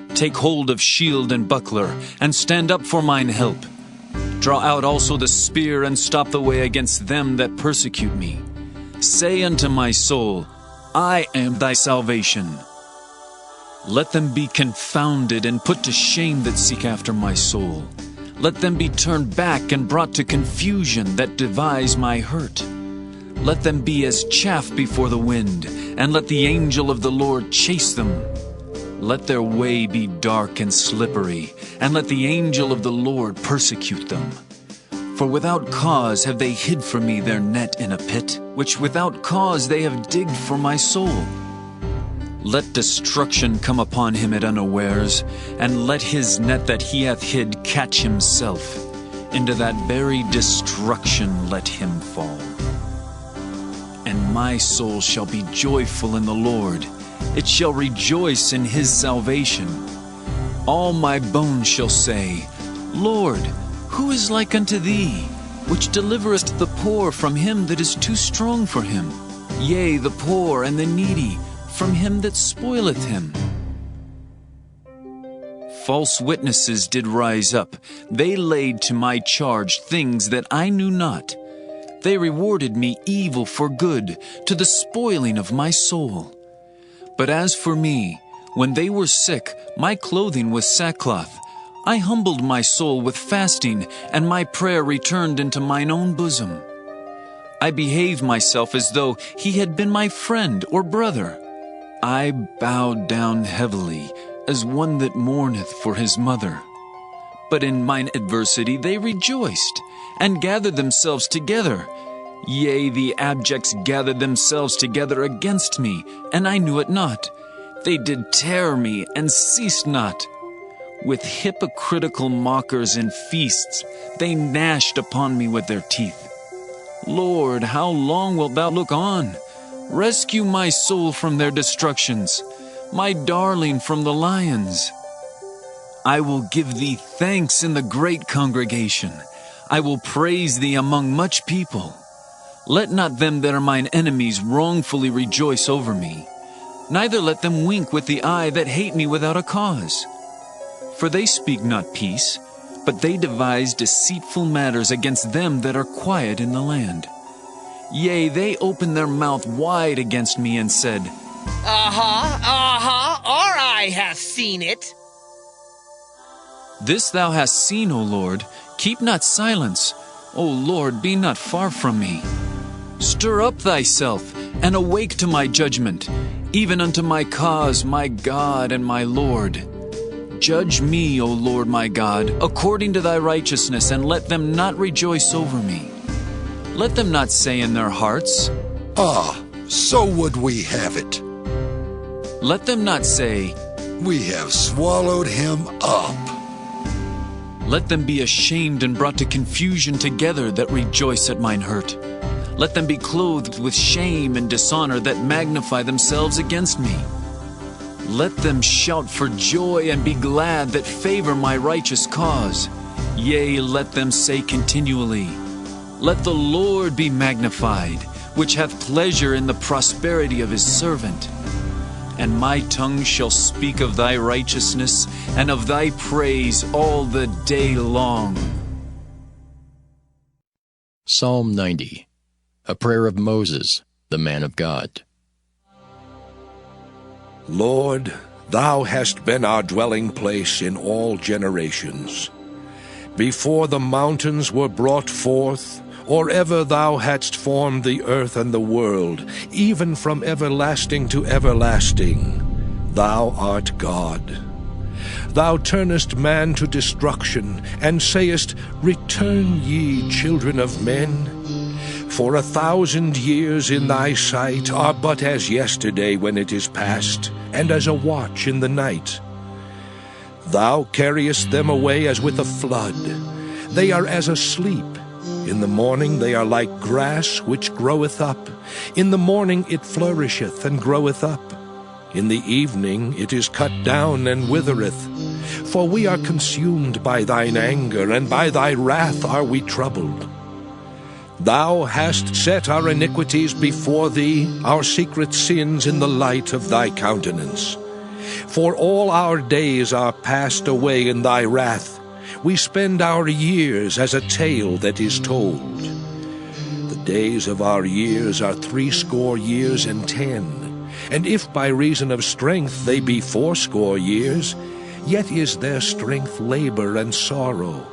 Take hold of shield and buckler, and stand up for mine help. Draw out also the spear, and stop the way against them that persecute me. Say unto my soul, I am thy salvation. Let them be confounded and put to shame that seek after my soul. Let them be turned back and brought to confusion that devise my hurt. Let them be as chaff before the wind, and let the angel of the Lord chase them. Let their way be dark and slippery, and let the angel of the Lord persecute them. For without cause have they hid for me their net in a pit, which without cause they have digged for my soul. Let destruction come upon him at unawares, and let his net that he hath hid catch himself. Into that very destruction let him fall. And my soul shall be joyful in the Lord. It shall rejoice in his salvation. All my bones shall say, Lord, who is like unto thee, which deliverest the poor from him that is too strong for him? Yea, the poor and the needy from him that spoileth him. False witnesses did rise up. They laid to my charge things that I knew not. They rewarded me evil for good, to the spoiling of my soul. But as for me, when they were sick, my clothing was sackcloth. I humbled my soul with fasting, and my prayer returned into mine own bosom. I behaved myself as though he had been my friend or brother. I bowed down heavily, as one that mourneth for his mother. But in mine adversity they rejoiced, and gathered themselves together. Yea, the abjects gathered themselves together against me, and I knew it not. They did tear me, and ceased not. With hypocritical mockers and feasts, they gnashed upon me with their teeth. Lord, how long wilt thou look on? Rescue my soul from their destructions, my darling from the lions. I will give thee thanks in the great congregation. I will praise thee among much people. Let not them that are mine enemies wrongfully rejoice over me. Neither let them wink with the eye that hate me without a cause. For they speak not peace, but they devise deceitful matters against them that are quiet in the land. Yea, they opened their mouth wide against me and said, Our eye hath seen it. This thou hast seen, O Lord. Keep not silence. O Lord, be not far from me. Stir up thyself, and awake to my judgment, even unto my cause, my God and my Lord. Judge me, O Lord my God, according to thy righteousness, and let them not rejoice over me. Let them not say in their hearts, So would we have it. Let them not say, We have swallowed him up. Let them be ashamed and brought to confusion together that rejoice at mine hurt. Let them be clothed with shame and dishonor that magnify themselves against me. Let them shout for joy and be glad that favor my righteous cause. Yea, let them say continually, Let the Lord be magnified, which hath pleasure in the prosperity of his servant. And my tongue shall speak of thy righteousness and of thy praise all the day long. Psalm 90, a prayer of Moses, the man of God. Lord, thou hast been our dwelling place in all generations. Before the mountains were brought forth, or ever thou hadst formed the earth and the world, even from everlasting to everlasting, thou art God. Thou turnest man to destruction, and sayest, Return ye, children of men. For 1,000 years in thy sight are but as yesterday when it is past, and as a watch in the night. Thou carriest them away as with a flood. They are as asleep. In the morning they are like grass which groweth up. In the morning it flourisheth and groweth up. In the evening it is cut down and withereth. For we are consumed by thine anger, and by thy wrath are we troubled. Thou hast set our iniquities before thee, our secret sins in the light of thy countenance. For all our days are passed away in thy wrath. We spend our years as a tale that is told. The days of our years are 80 years and 10. And if by reason of strength they be 80 years, yet is their strength labor and sorrow,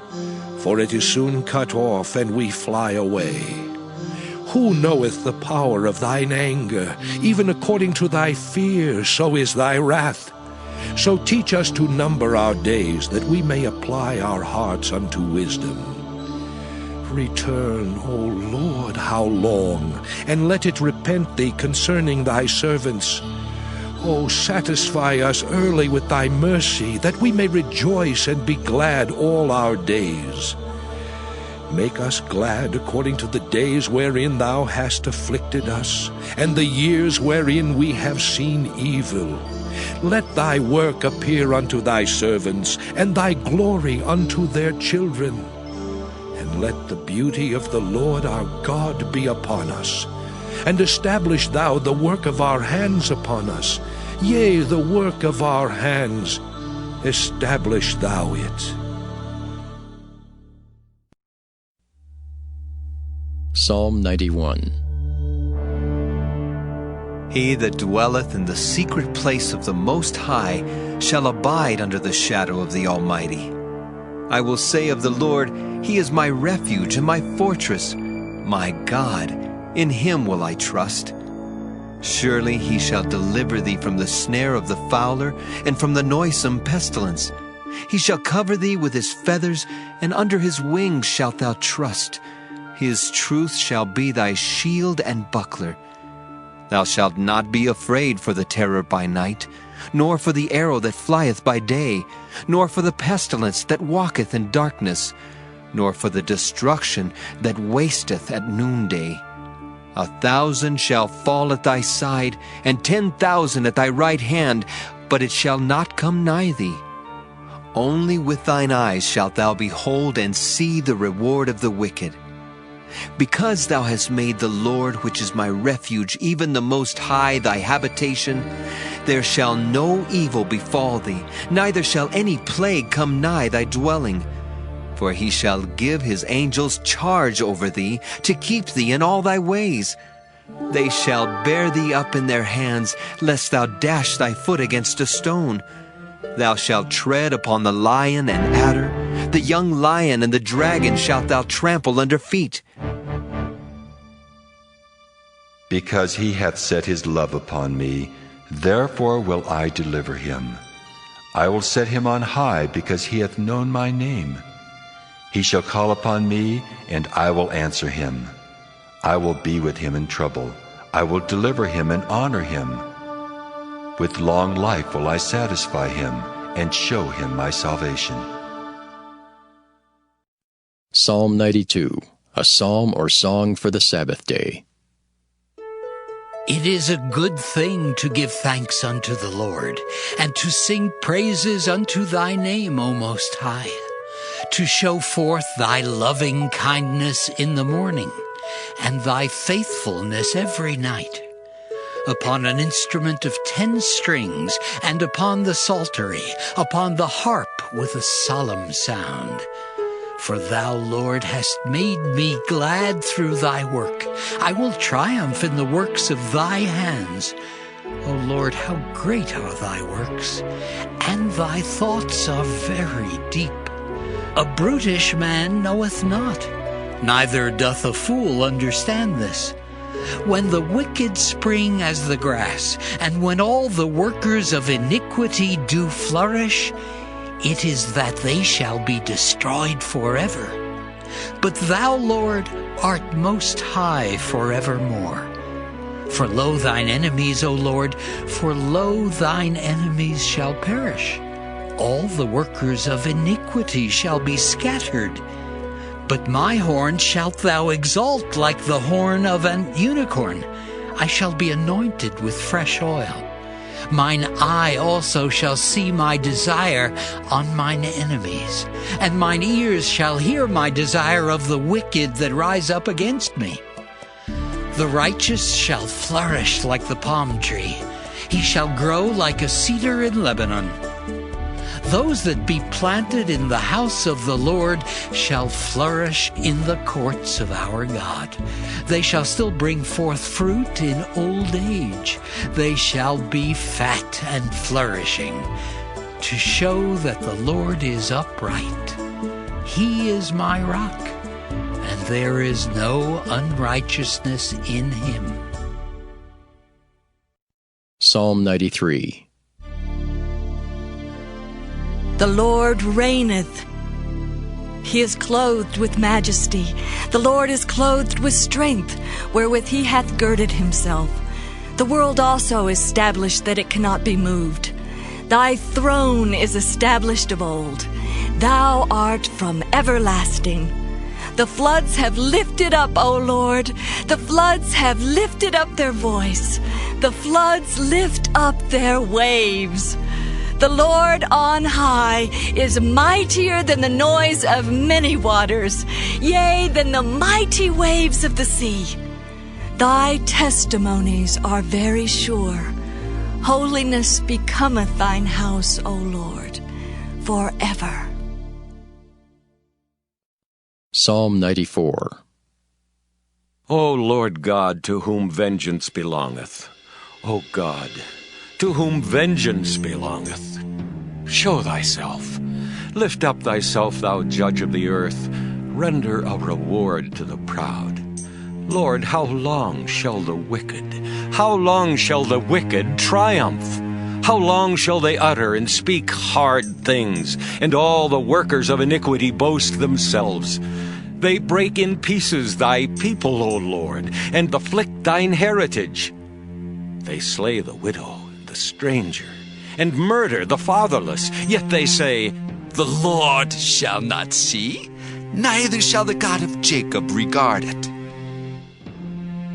for it is soon cut off, and we fly away. Who knoweth the power of thine anger? Even according to thy fear, so is thy wrath. So teach us to number our days, that we may apply our hearts unto wisdom. Return, O Lord, how long? And let it repent thee concerning thy servants. O satisfy us early with thy mercy, that we may rejoice and be glad all our days. Make us glad according to the days wherein thou hast afflicted us, and the years wherein we have seen evil. Let thy work appear unto thy servants, and thy glory unto their children. And let the beauty of the Lord our God be upon us. And establish thou the work of our hands upon us. Yea, the work of our hands, establish thou it. Psalm 91. He that dwelleth in the secret place of the Most High shall abide under the shadow of the Almighty. I will say of the Lord, He is my refuge and my fortress, my God, in Him will I trust. Surely He shall deliver thee from the snare of the fowler, and from the noisome pestilence. He shall cover thee with His feathers, and under His wings shalt thou trust. His truth shall be thy shield and buckler. Thou shalt not be afraid for the terror by night, nor for the arrow that flieth by day, nor for the pestilence that walketh in darkness, nor for the destruction that wasteth at noonday. 1,000 shall fall at thy side, and 10,000 at thy right hand, but it shall not come nigh thee. Only with thine eyes shalt thou behold and see the reward of the wicked. Because thou hast made the Lord, which is my refuge, even the Most High, thy habitation, there shall no evil befall thee, neither shall any plague come nigh thy dwelling. For he shall give his angels charge over thee, to keep thee in all thy ways. They shall bear thee up in their hands, lest thou dash thy foot against a stone. Thou shalt tread upon the lion and adder, the young lion and the dragon shalt thou trample under feet. Because he hath set his love upon me, therefore will I deliver him. I will set him on high, because he hath known my name. He shall call upon me, and I will answer him. I will be with him in trouble. I will deliver him and honor him. With long life will I satisfy him, and show him my salvation. Psalm 92, a psalm or song for the Sabbath day. It is a good thing to give thanks unto the Lord, and to sing praises unto thy name, O Most High, to show forth thy loving kindness in the morning, and thy faithfulness every night. Upon an instrument of 10 strings, and upon the psaltery, upon the harp with a solemn sound. For thou, Lord, hast made me glad through thy work. I will triumph in the works of thy hands. O Lord, how great are thy works, and thy thoughts are very deep. A brutish man knoweth not, neither doth a fool understand this. When the wicked spring as the grass, and when all the workers of iniquity do flourish, it is that they shall be destroyed forever. But thou, Lord, art most high forevermore. For lo thine enemies, O Lord, for lo thine enemies shall perish. All the workers of iniquity shall be scattered. But my horn shalt thou exalt like the horn of an unicorn. I shall be anointed with fresh oil. Mine eye also shall see my desire on mine enemies, and mine ears shall hear my desire of the wicked that rise up against me. The righteous shall flourish like the palm tree. He shall grow like a cedar in Lebanon. Those that be planted in the house of the Lord shall flourish in the courts of our God. They shall still bring forth fruit in old age. They shall be fat and flourishing, to show that the Lord is upright. He is my rock, and there is no unrighteousness in him. Psalm 93. The Lord reigneth. He is clothed with majesty. The Lord is clothed with strength, wherewith he hath girded himself. The world also is established that it cannot be moved. Thy throne is established of old. Thou art from everlasting. The floods have lifted up, O Lord. The floods have lifted up their voice. The floods lift up their waves. The Lord on high is mightier than the noise of many waters, yea, than the mighty waves of the sea. Thy testimonies are very sure. Holiness becometh thine house, O Lord, forever. Psalm 94. O Lord God, to whom vengeance belongeth, O God, to whom vengeance belongeth, show thyself. Lift up thyself, thou judge of the earth. Render a reward to the proud. Lord, how long shall the wicked triumph? How long shall they utter and speak hard things, and all the workers of iniquity boast themselves? They break in pieces thy people, O Lord, and afflict thine heritage. They slay the widow, the stranger, and murder the fatherless. Yet they say, The Lord shall not see, neither shall the God of Jacob regard it.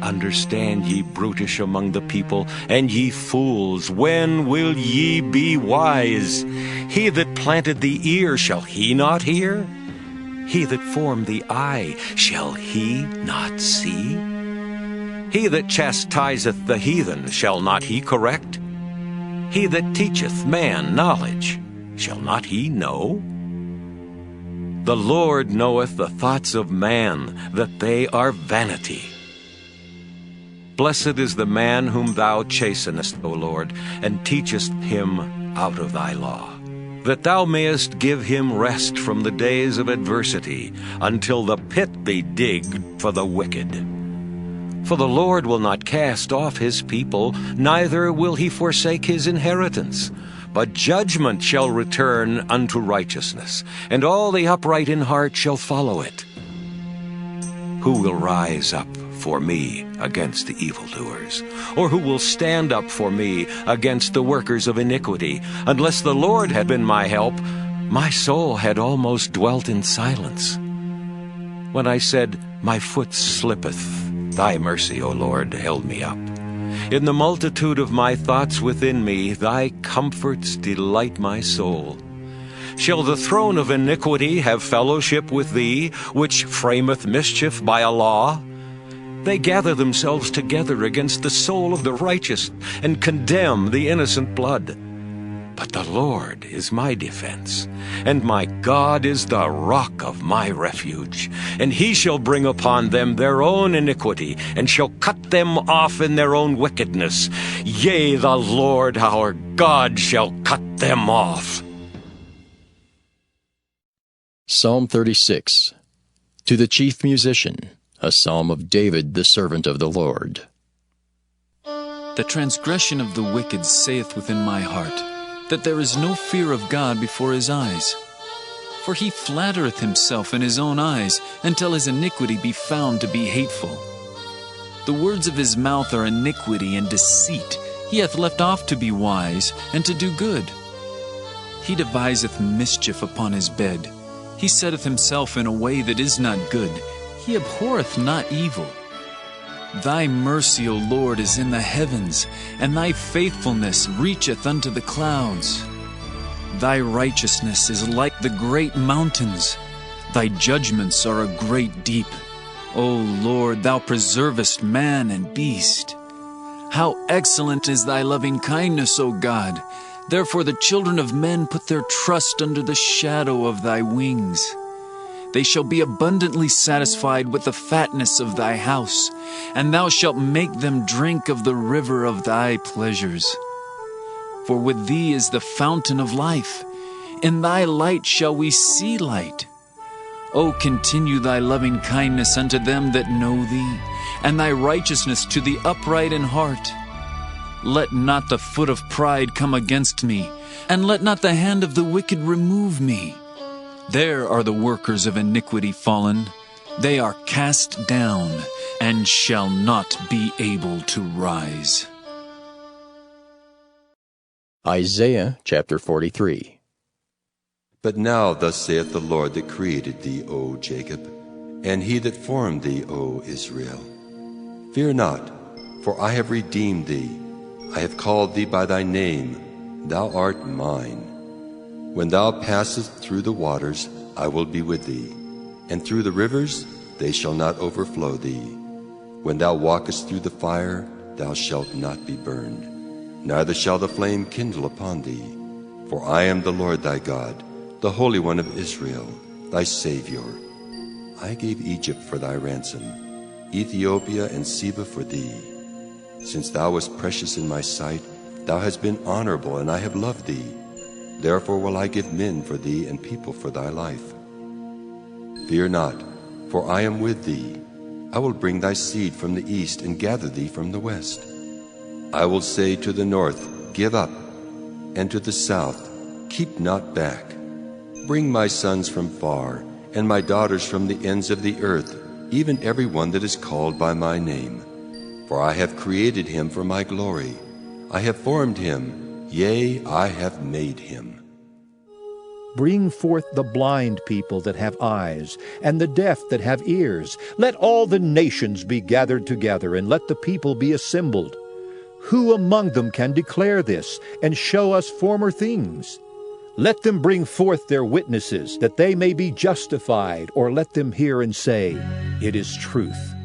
Understand, ye brutish among the people, and ye fools, when will ye be wise? He that planted the ear, shall he not hear? He that formed the eye, shall he not see? He that chastiseth the heathen, shall not he correct? He that teacheth man knowledge, shall not he know? The Lord knoweth the thoughts of man, that they are vanity. Blessed is the man whom thou chastenest, O Lord, and teachest him out of thy law, that thou mayest give him rest from the days of adversity, until the pit be digged for the wicked. For the Lord will not cast off his people, neither will he forsake his inheritance. But judgment shall return unto righteousness, and all the upright in heart shall follow it. Who will rise up for me against the evildoers? Or who will stand up for me against the workers of iniquity? Unless the Lord had been my help, my soul had almost dwelt in silence. When I said, My foot slippeth, thy mercy, O Lord, held me up. In the multitude of my thoughts within me, thy comforts delight my soul. Shall the throne of iniquity have fellowship with thee, which frameth mischief by a law? They gather themselves together against the soul of the righteous, and condemn the innocent blood. But the Lord is my defense, and my God is the rock of my refuge. And he shall bring upon them their own iniquity, and shall cut them off in their own wickedness. Yea, the Lord our God shall cut them off. Psalm 36. To the chief musician, a psalm of David, the servant of the Lord. The transgression of the wicked saith within my heart, that there is no fear of God before his eyes. For he flattereth himself in his own eyes, until his iniquity be found to be hateful. The words of his mouth are iniquity and deceit. He hath left off to be wise, and to do good. He deviseth mischief upon his bed. He setteth himself in a way that is not good. He abhorreth not evil. Thy mercy, O Lord, is in the heavens, and thy faithfulness reacheth unto the clouds. Thy righteousness is like the great mountains. Thy judgments are a great deep. O Lord, thou preservest man and beast. How excellent is thy loving kindness, O God! Therefore the children of men put their trust under the shadow of thy wings. They shall be abundantly satisfied with the fatness of thy house, and thou shalt make them drink of the river of thy pleasures. For with thee is the fountain of life. In thy light shall we see light. O continue thy loving kindness unto them that know thee, and thy righteousness to the upright in heart. Let not the foot of pride come against me, and let not the hand of the wicked remove me. There are the workers of iniquity fallen. They are cast down, and shall not be able to rise. Isaiah chapter 43. But now thus saith the Lord that created thee, O Jacob, and he that formed thee, O Israel. Fear not, for I have redeemed thee. I have called thee by thy name. Thou art mine. When thou passest through the waters, I will be with thee, and through the rivers, they shall not overflow thee. When thou walkest through the fire, thou shalt not be burned, neither shall the flame kindle upon thee. For I am the Lord thy God, the Holy One of Israel, thy Savior. I gave Egypt for thy ransom, Ethiopia and Seba for thee. Since thou wast precious in my sight, thou hast been honorable, and I have loved thee. Therefore will I give men for thee and people for thy life. Fear not, for I am with thee. I will bring thy seed from the east and gather thee from the west. I will say to the north, Give up, and to the south, Keep not back. Bring my sons from far, and my daughters from the ends of the earth, even every one that is called by my name. For I have created him for my glory. I have formed him, yea, I have made him. Bring forth the blind people that have eyes, and the deaf that have ears. Let all the nations be gathered together, and let the people be assembled. Who among them can declare this, and show us former things? Let them bring forth their witnesses, that they may be justified, or let them hear and say, It is truth.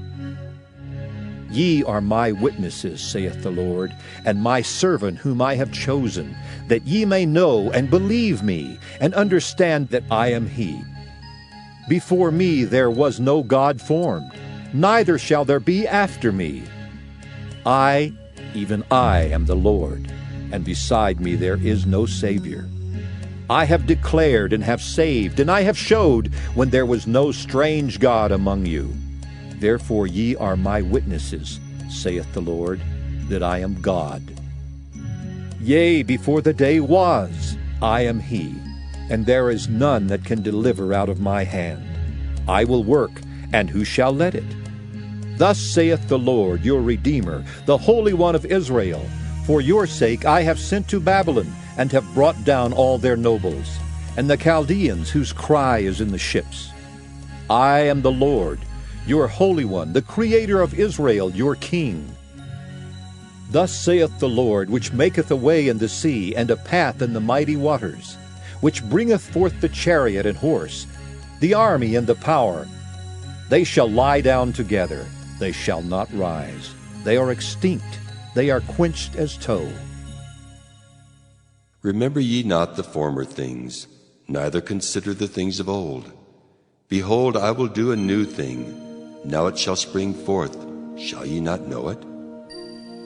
Ye are my witnesses, saith the Lord, and my servant whom I have chosen, that ye may know and believe me, and understand that I am he. Before me there was no God formed, neither shall there be after me. I, even I, am the Lord, and beside me there is no Savior. I have declared and have saved, and I have showed when there was no strange God among you. Therefore ye are my witnesses, saith the Lord, that I am God. Yea, before the day was, I am he, and there is none that can deliver out of my hand. I will work, and who shall let it? Thus saith the Lord, your Redeemer, the Holy One of Israel, For your sake I have sent to Babylon, and have brought down all their nobles, and the Chaldeans whose cry is in the ships. I am the Lord, your Holy One, the Creator of Israel, your King. Thus saith the Lord, which maketh a way in the sea, and a path in the mighty waters, which bringeth forth the chariot and horse, the army and the power. They shall lie down together, they shall not rise. They are extinct, they are quenched as tow. Remember ye not the former things, neither consider the things of old. Behold, I will do a new thing. Now it shall spring forth. Shall ye not know it?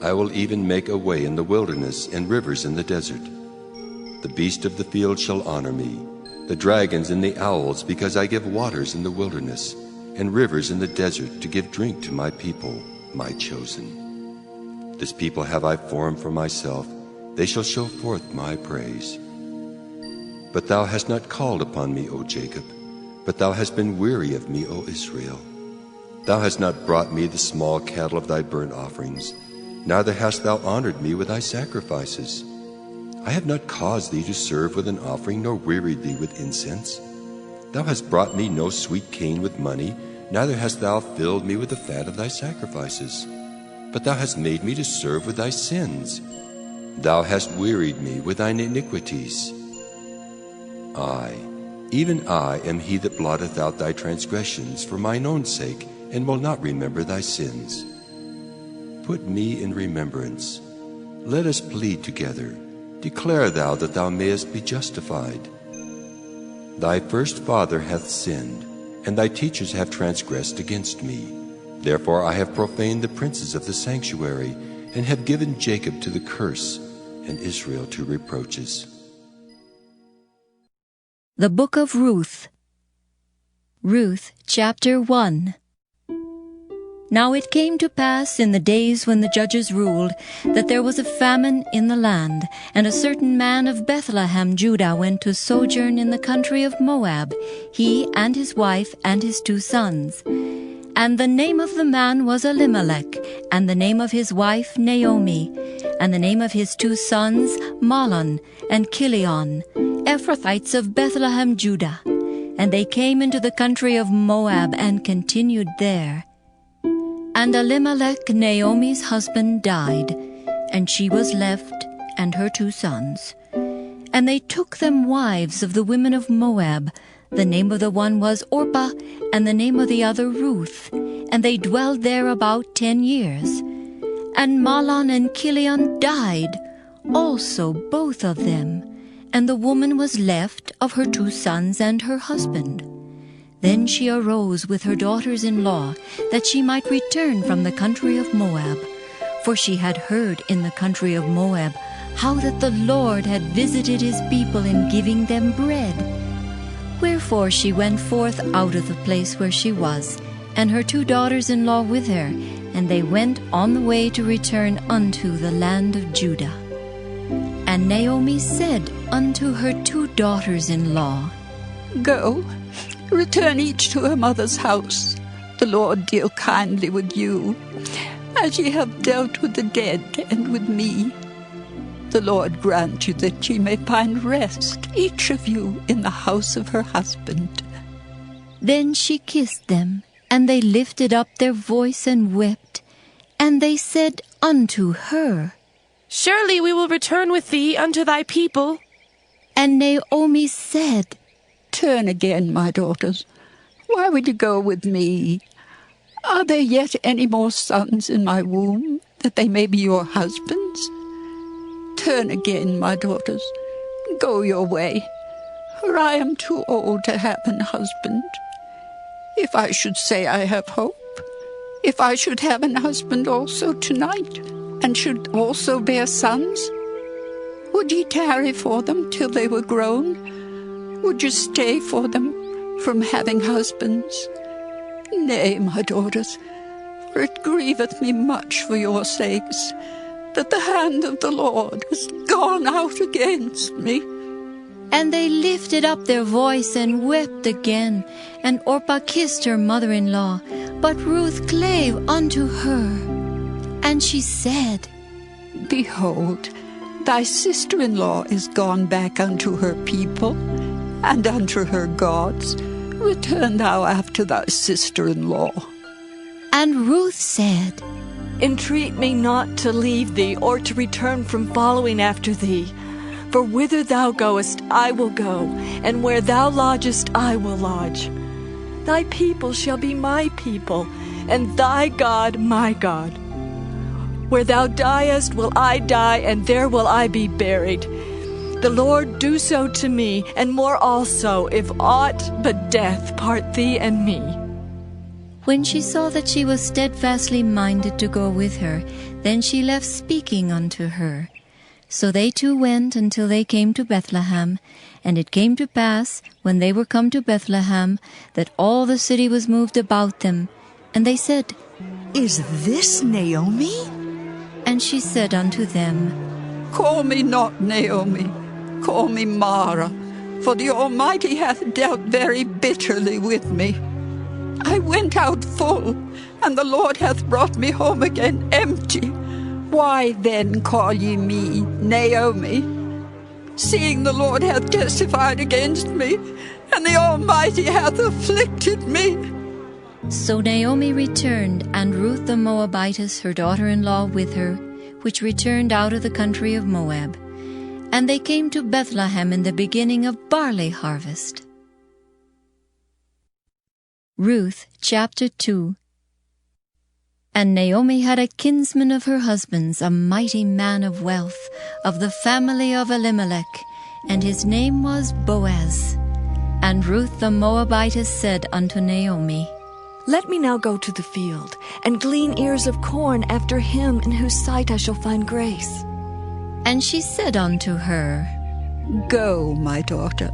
I will even make a way in the wilderness and rivers in the desert. The beast of the field shall honor me, the dragons and the owls, because I give waters in the wilderness and rivers in the desert to give drink to my people, my chosen. This people have I formed for myself. They shall show forth my praise. But thou hast not called upon me, O Jacob, but thou hast been weary of me, O Israel. Thou hast not brought me the small cattle of thy burnt offerings, neither hast thou honored me with thy sacrifices. I have not caused thee to serve with an offering, nor wearied thee with incense. Thou hast brought me no sweet cane with money, neither hast thou filled me with the fat of thy sacrifices. But thou hast made me to serve with thy sins. Thou hast wearied me with thine iniquities. I, even I, am he that blotteth out thy transgressions for mine own sake, and will not remember thy sins. Put me in remembrance. Let us plead together. declare thou that thou mayest be justified. Thy first father hath sinned, and thy teachers have transgressed against me. Therefore I have profaned the princes of the sanctuary, and have given Jacob to the curse, and Israel to reproaches. The Book of Ruth. Ruth, chapter 1. Now it came to pass in the days when the judges ruled, that there was a famine in the land, and a certain man of Bethlehem, Judah, went to sojourn in the country of Moab, he and his wife and his 2 sons. And the name of the man was Elimelech, and the name of his wife Naomi, and the name of his 2 sons Mahlon and Chilion, Ephrathites of Bethlehem, Judah. And they came into the country of Moab and continued there. And Elimelech, Naomi's husband, died, and she was left, and her 2 sons. And they took them wives of the women of Moab. The name of the one was Orpah, and the name of the other Ruth. And they dwelled there about 10 years. And Mahlon and Chilion died, also both of them. And the woman was left of her 2 sons and her husband. Then she arose with her daughters-in-law, that she might return from the country of Moab. For she had heard in the country of Moab how that the Lord had visited his people in giving them bread. Wherefore she went forth out of the place where she was, and her 2 daughters-in-law with her, and they went on the way to return unto the land of Judah. And Naomi said unto her 2 daughters-in-law, Go, return each to her mother's house. The Lord deal kindly with you, as ye have dealt with the dead and with me. The Lord grant you that ye may find rest, each of you, in the house of her husband. Then she kissed them, and they lifted up their voice and wept. And they said unto her, Surely we will return with thee unto thy people. And Naomi said, Turn again, my daughters. Why would you go with me? Are there yet any more sons in my womb, that they may be your husbands? Turn again, my daughters. Go your way, for I am too old to have an husband. If I should say I have hope, if I should have an husband also tonight, and should also bear sons, would ye tarry for them till they were grown? Would you stay for them from having husbands? Nay, my daughters, for it grieveth me much for your sakes, that the hand of the Lord is gone out against me. And they lifted up their voice and wept again. And Orpah kissed her mother-in-law, but Ruth clave unto her. And she said, Behold, thy sister-in-law is gone back unto her people, and unto her gods. Return thou after thy sister-in-law. And Ruth said, Entreat me not to leave thee, or to return from following after thee. For whither thou goest, I will go, and where thou lodgest, I will lodge. Thy people shall be my people, and thy God my God. Where thou diest will I die, and there will I be buried. The Lord do so to me, and more also, if aught but death part thee and me. When she saw that she was steadfastly minded to go with her, then she left speaking unto her. So they 2 went until they came to Bethlehem. And it came to pass, when they were come to Bethlehem, that all the city was moved about them. And they said, Is this Naomi? And she said unto them, Call me not Naomi, call me Mara, for the Almighty hath dealt very bitterly with me. I went out full, and the Lord hath brought me home again empty. Why then call ye me Naomi, seeing the Lord hath testified against me, and the Almighty hath afflicted me? So Naomi returned, and Ruth the Moabitess, her daughter-in-law, with her, which returned out of the country of Moab. And they came to Bethlehem in the beginning of barley harvest. Ruth chapter 2. And Naomi had a kinsman of her husband's, a mighty man of wealth, of the family of Elimelech, and his name was Boaz. And Ruth the Moabitess said unto Naomi, Let me now go to the field, and glean ears of corn after him in whose sight I shall find grace. And she said unto her, Go, my daughter.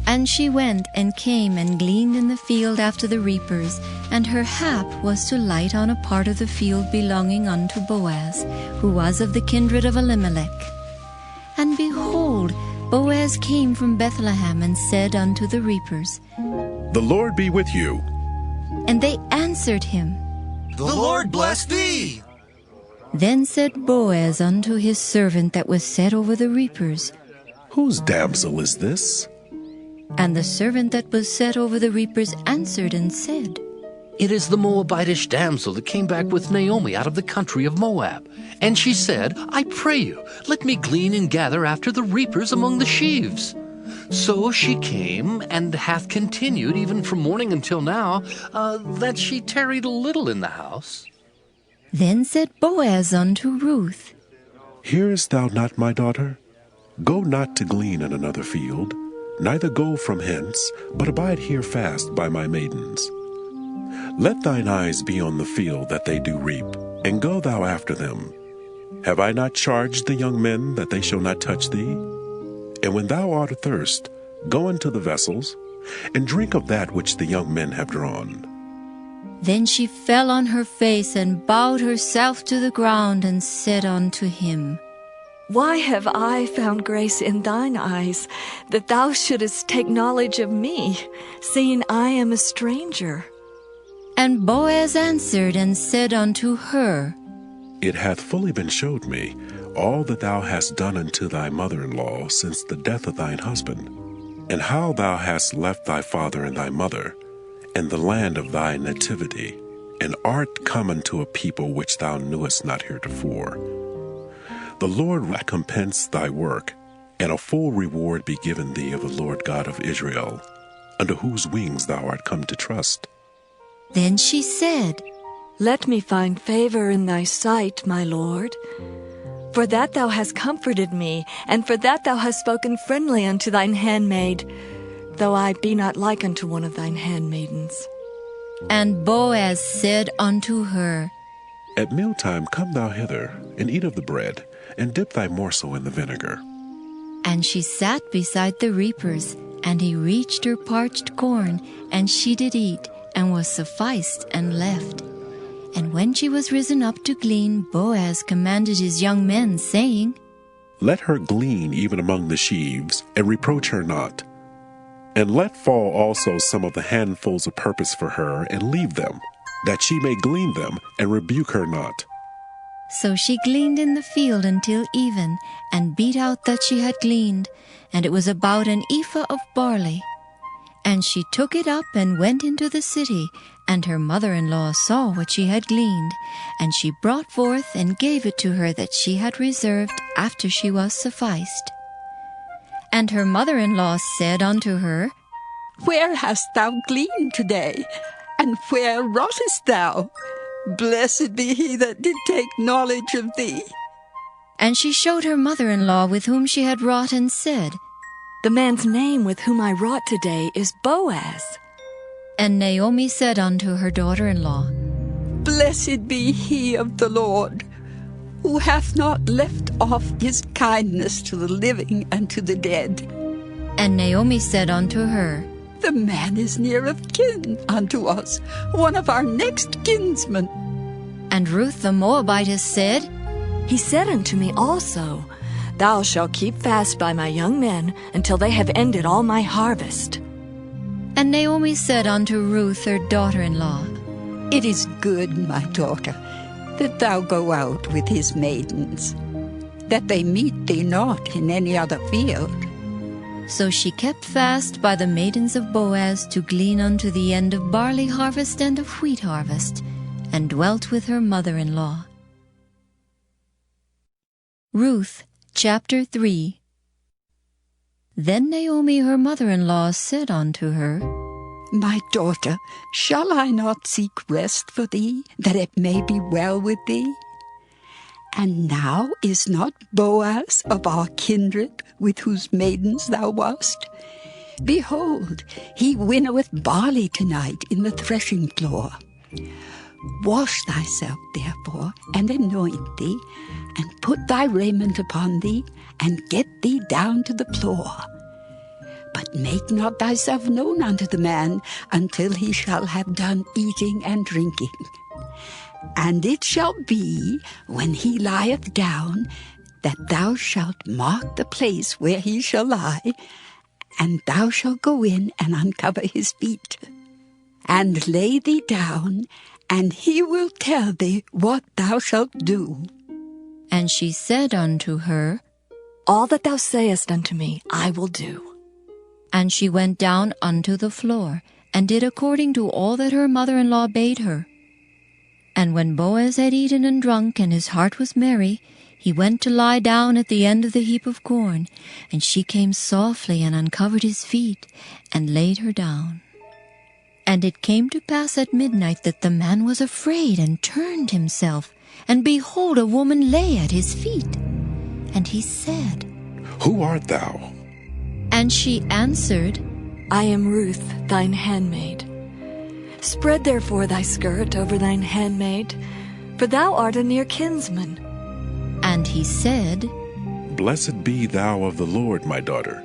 And she went and came and gleaned in the field after the reapers, and her hap was to light on a part of the field belonging unto Boaz, who was of the kindred of Elimelech. And behold, Boaz came from Bethlehem and said unto the reapers, The Lord be with you. And they answered him, The Lord bless thee. Then said Boaz unto his servant that was set over the reapers, Whose damsel is this? And the servant that was set over the reapers answered and said, It is the Moabitish damsel that came back with Naomi out of the country of Moab. And she said, I pray you, let me glean and gather after the reapers among the sheaves. So she came, and hath continued even from morning until now, that she tarried a little in the house. Then said Boaz unto Ruth, Hearest thou not, my daughter? Go not to glean in another field, neither go from hence, but abide here fast by my maidens. Let thine eyes be on the field that they do reap, and go thou after them. Have I not charged the young men that they shall not touch thee? And when thou art athirst, go into the vessels, and drink of that which the young men have drawn. Then she fell on her face and bowed herself to the ground and said unto him, Why have I found grace in thine eyes, that thou shouldest take knowledge of me, seeing I am a stranger? And Boaz answered and said unto her, It hath fully been showed me all that thou hast done unto thy mother-in-law since the death of thine husband, and how thou hast left thy father and thy mother, and the land of thy nativity, and art come unto a people which thou knewest not heretofore. The Lord recompense thy work, and a full reward be given thee of the Lord God of Israel, under whose wings thou art come to trust. Then she said, Let me find favor in thy sight, my Lord. For that thou hast comforted me, and for that thou hast spoken friendly unto thine handmaid, though I be not like unto one of thine handmaidens. And Boaz said unto her, At mealtime come thou hither, and eat of the bread, and dip thy morsel in the vinegar. And she sat beside the reapers, and he reached her parched corn, and she did eat, and was sufficed, and left. And when she was risen up to glean, Boaz commanded his young men, saying, Let her glean even among the sheaves, and reproach her not. And let fall also some of the handfuls of purpose for her, and leave them, that she may glean them, and rebuke her not. So she gleaned in the field until even, and beat out that she had gleaned, and it was about an ephah of barley. And she took it up and went into the city, and her mother-in-law saw what she had gleaned, and she brought forth and gave it to her that she had reserved after she was sufficed. And her mother-in-law said unto her, Where hast thou gleaned today? And where wroughtest thou? Blessed be he that did take knowledge of thee. And she showed her mother-in-law with whom she had wrought, and said, The man's name with whom I wrought today is Boaz. And Naomi said unto her daughter-in-law, Blessed be he of the Lord, who hath not left off his kindness to the living and to the dead. And Naomi said unto her, The man is near of kin unto us, one of our next kinsmen. And Ruth the Moabitess said, He said unto me also, Thou shalt keep fast by my young men until they have ended all my harvest. And Naomi said unto Ruth her daughter-in-law, It is good, my daughter, that thou go out with his maidens, that they meet thee not in any other field. So she kept fast by the maidens of Boaz to glean unto the end of barley harvest and of wheat harvest, and dwelt with her mother-in-law. Ruth chapter 3. Then Naomi her mother-in-law said unto her, My daughter, shall I not seek rest for thee, that it may be well with thee? And now is not Boaz of our kindred, with whose maidens thou wast? Behold, he winnoweth barley tonight in the threshing floor. Wash thyself, therefore, and anoint thee, and put thy raiment upon thee, and get thee down to the floor. But make not thyself known unto the man until he shall have done eating and drinking. And it shall be, when he lieth down, that thou shalt mark the place where he shall lie, and thou shalt go in and uncover his feet, and lay thee down, and he will tell thee what thou shalt do. And she said unto her, All that thou sayest unto me I will do. And she went down unto the floor, and did according to all that her mother-in-law bade her. And when Boaz had eaten and drunk, and his heart was merry, he went to lie down at the end of the heap of corn, and she came softly and uncovered his feet, and laid her down. And it came to pass at midnight that the man was afraid, and turned himself, and behold, a woman lay at his feet. And he said, Who art thou? And she answered, I am Ruth, thine handmaid. Spread therefore thy skirt over thine handmaid, for thou art a near kinsman. And he said, Blessed be thou of the Lord, my daughter,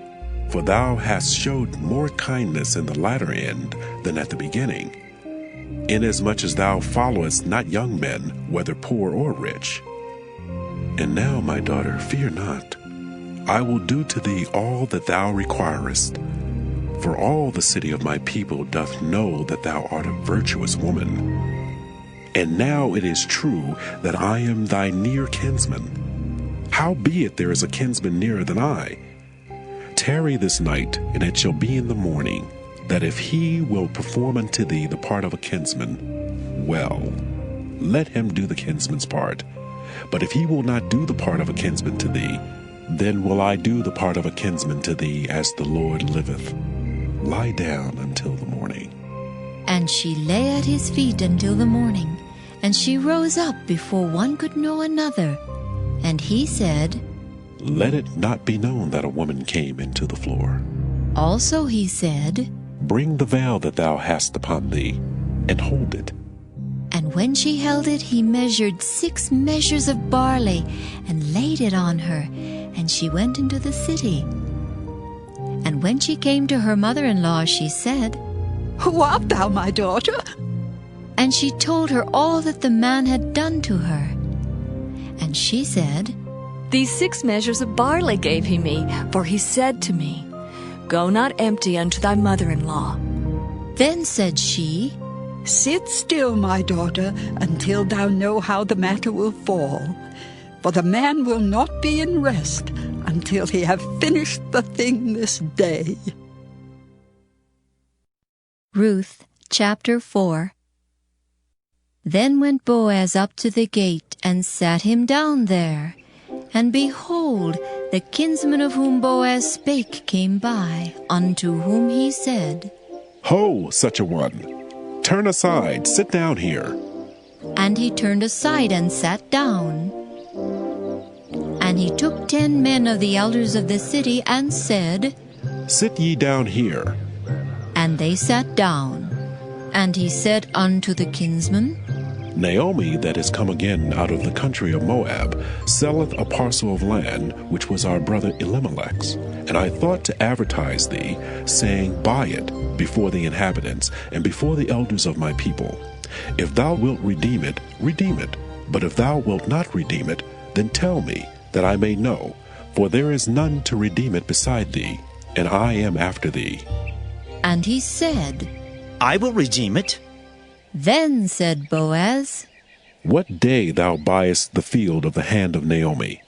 for thou hast showed more kindness in the latter end than at the beginning, inasmuch as thou followest not young men, whether poor or rich. And now, my daughter, fear not. I will do to thee all that thou requirest. For all the city of my people doth know that thou art a virtuous woman. And now it is true that I am thy near kinsman. Howbeit there is a kinsman nearer than I. Tarry this night, and it shall be in the morning, that if he will perform unto thee the part of a kinsman, well, let him do the kinsman's part. But if he will not do the part of a kinsman to thee, then will I do the part of a kinsman to thee, as the Lord liveth. Lie down until the morning. And she lay at his feet until the morning, and she rose up before one could know another. And he said, Let it not be known that a woman came into the floor. Also he said, Bring the veil that thou hast upon thee, and hold it. And when she held it, he measured 6 measures of barley, and laid it on her, and she went into the city. And when she came to her mother-in-law, she said, Who art thou, my daughter? And she told her all that the man had done to her. And she said, These 6 measures of barley gave he me, for he said to me, Go not empty unto thy mother-in-law. Then said she, Sit still, my daughter, until thou know how the matter will fall. For the man will not be in rest until he have finished the thing this day. Ruth chapter 4. Then went Boaz up to the gate, and sat him down there. And behold, the kinsman of whom Boaz spake came by, unto whom he said, Ho, such a one! Turn aside, sit down here. And he turned aside and sat down. And he took 10 men of the elders of the city, and said, Sit ye down here. And they sat down. And he said unto the kinsman, Naomi, that is come again out of the country of Moab, selleth a parcel of land, which was our brother Elimelech's. And I thought to advertise thee, saying, Buy it, before the inhabitants, and before the elders of my people. If thou wilt redeem it, redeem it. But if thou wilt not redeem it, then tell me, that I may know. For there is none to redeem it beside thee, and I am after thee. And he said, I will redeem it. Then said Boaz, What day thou buyest the field of the hand of Naomi,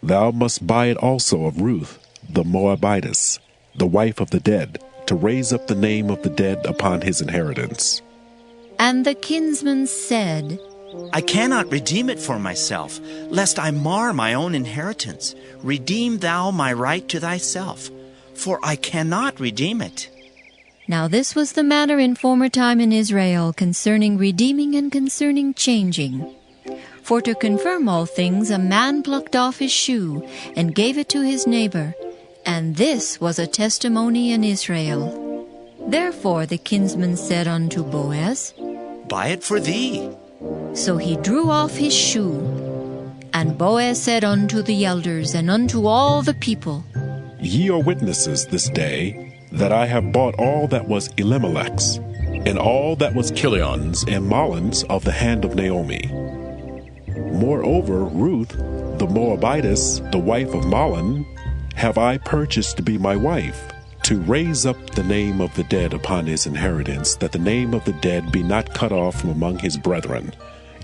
thou must buy it also of Ruth, the Moabitess, the wife of the dead, to raise up the name of the dead upon his inheritance. And the kinsman said, I cannot redeem it for myself, lest I mar my own inheritance. Redeem thou my right to thyself, for I cannot redeem it. Now this was the manner in former time in Israel concerning redeeming and concerning changing. For to confirm all things a man plucked off his shoe and gave it to his neighbor, and this was a testimony in Israel. Therefore the kinsman said unto Boaz, Buy it for thee. So he drew off his shoe. And Boaz said unto the elders and unto all the people, Ye are witnesses this day that I have bought all that was Elimelech's, and all that was Kilion's and Mahlon's of the hand of Naomi. Moreover, Ruth, the Moabitess, the wife of Mahlon, have I purchased to be my wife, to raise up the name of the dead upon his inheritance, that the name of the dead be not cut off from among his brethren.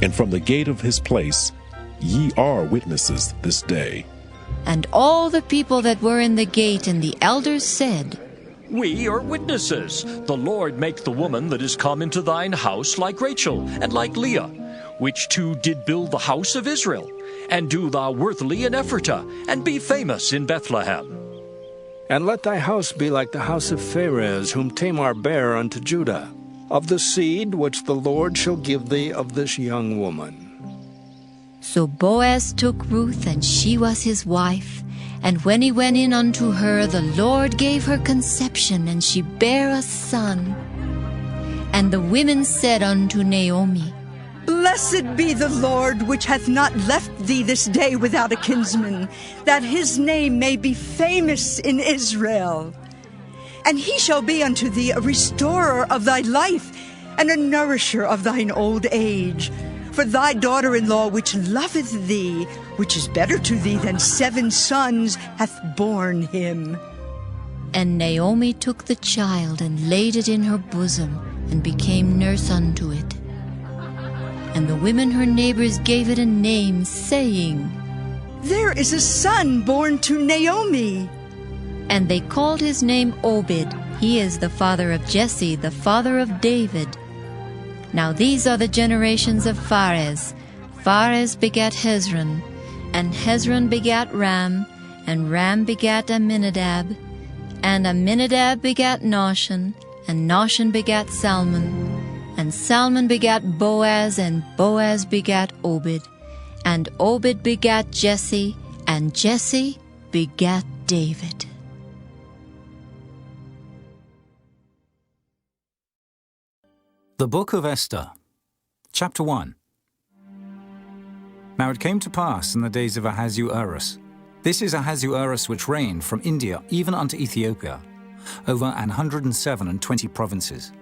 And from the gate of his place ye are witnesses this day. And all the people that were in the gate and the elders said, We are witnesses. The Lord make the woman that is come into thine house like Rachel and like Leah, which two did build the house of Israel. And do thou worthily in Ephratah, and be famous in Bethlehem. And let thy house be like the house of Pharez, whom Tamar bare unto Judah, of the seed which the Lord shall give thee of this young woman. So Boaz took Ruth, and she was his wife. And when he went in unto her, the Lord gave her conception, and she bare a son. And the women said unto Naomi, Blessed be the Lord, which hath not left thee this day without a kinsman, that his name may be famous in Israel. And he shall be unto thee a restorer of thy life, and a nourisher of thine old age. For thy daughter-in-law, which loveth thee, which is better to thee than 7 sons, hath borne him. And Naomi took the child, and laid it in her bosom, and became nurse unto it. And the women her neighbors gave it a name, saying, There is a son born to Naomi. And they called his name Obed. He is the father of Jesse, the father of David. Now these are the generations of Pharez. Pharez begat Hezron, and Hezron begat Ram, and Ram begat Amminadab, and Amminadab begat Nahshon, and Nahshon begat Salmon, and Salmon begat Boaz, and Boaz begat Obed, and Obed begat Jesse, and Jesse begat David. The Book of Esther, Chapter 1. Now it came to pass in the days of Ahasuerus. This is Ahasuerus which reigned from India even unto Ethiopia, over 127 provinces.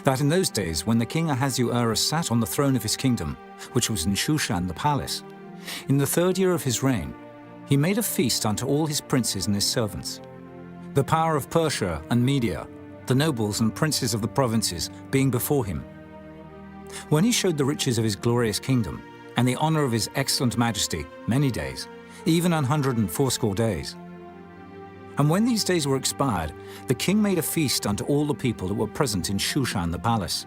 That in those days, when the king Ahasuerus sat on the throne of his kingdom, which was in Shushan the palace, in the 3rd year of his reign, he made a feast unto all his princes and his servants. The power of Persia and Media, the nobles and princes of the provinces, being before him. When he showed the riches of his glorious kingdom, and the honor of his excellent majesty, many days, even 180 days. And when these days were expired, the king made a feast unto all the people that were present in Shushan the palace,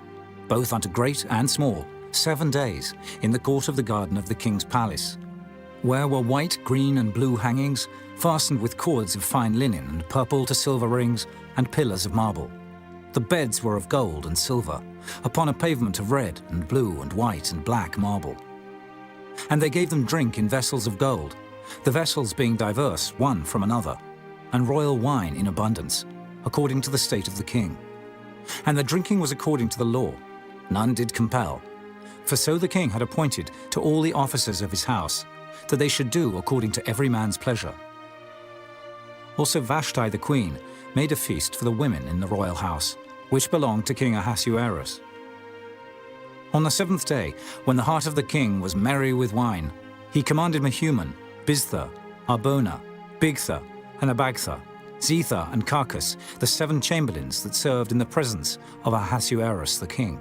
both unto great and small, 7 days, in the court of the garden of the king's palace, where were white, green, and blue hangings, fastened with cords of fine linen, and purple to silver rings, and pillars of marble. The beds were of gold and silver, upon a pavement of red and blue and white and black marble. And they gave them drink in vessels of gold, the vessels being diverse one from another, and royal wine in abundance, according to the state of the king. And the drinking was according to the law, none did compel. For so the king had appointed to all the officers of his house, that they should do according to every man's pleasure. Also Vashti the queen made a feast for the women in the royal house, which belonged to King Ahasuerus. On the 7th day, when the heart of the king was merry with wine, he commanded Mehuman, Biztha, Arbona, Bigtha, and Abagtha, Zetha, and Carcas, the 7 chamberlains that served in the presence of Ahasuerus the king,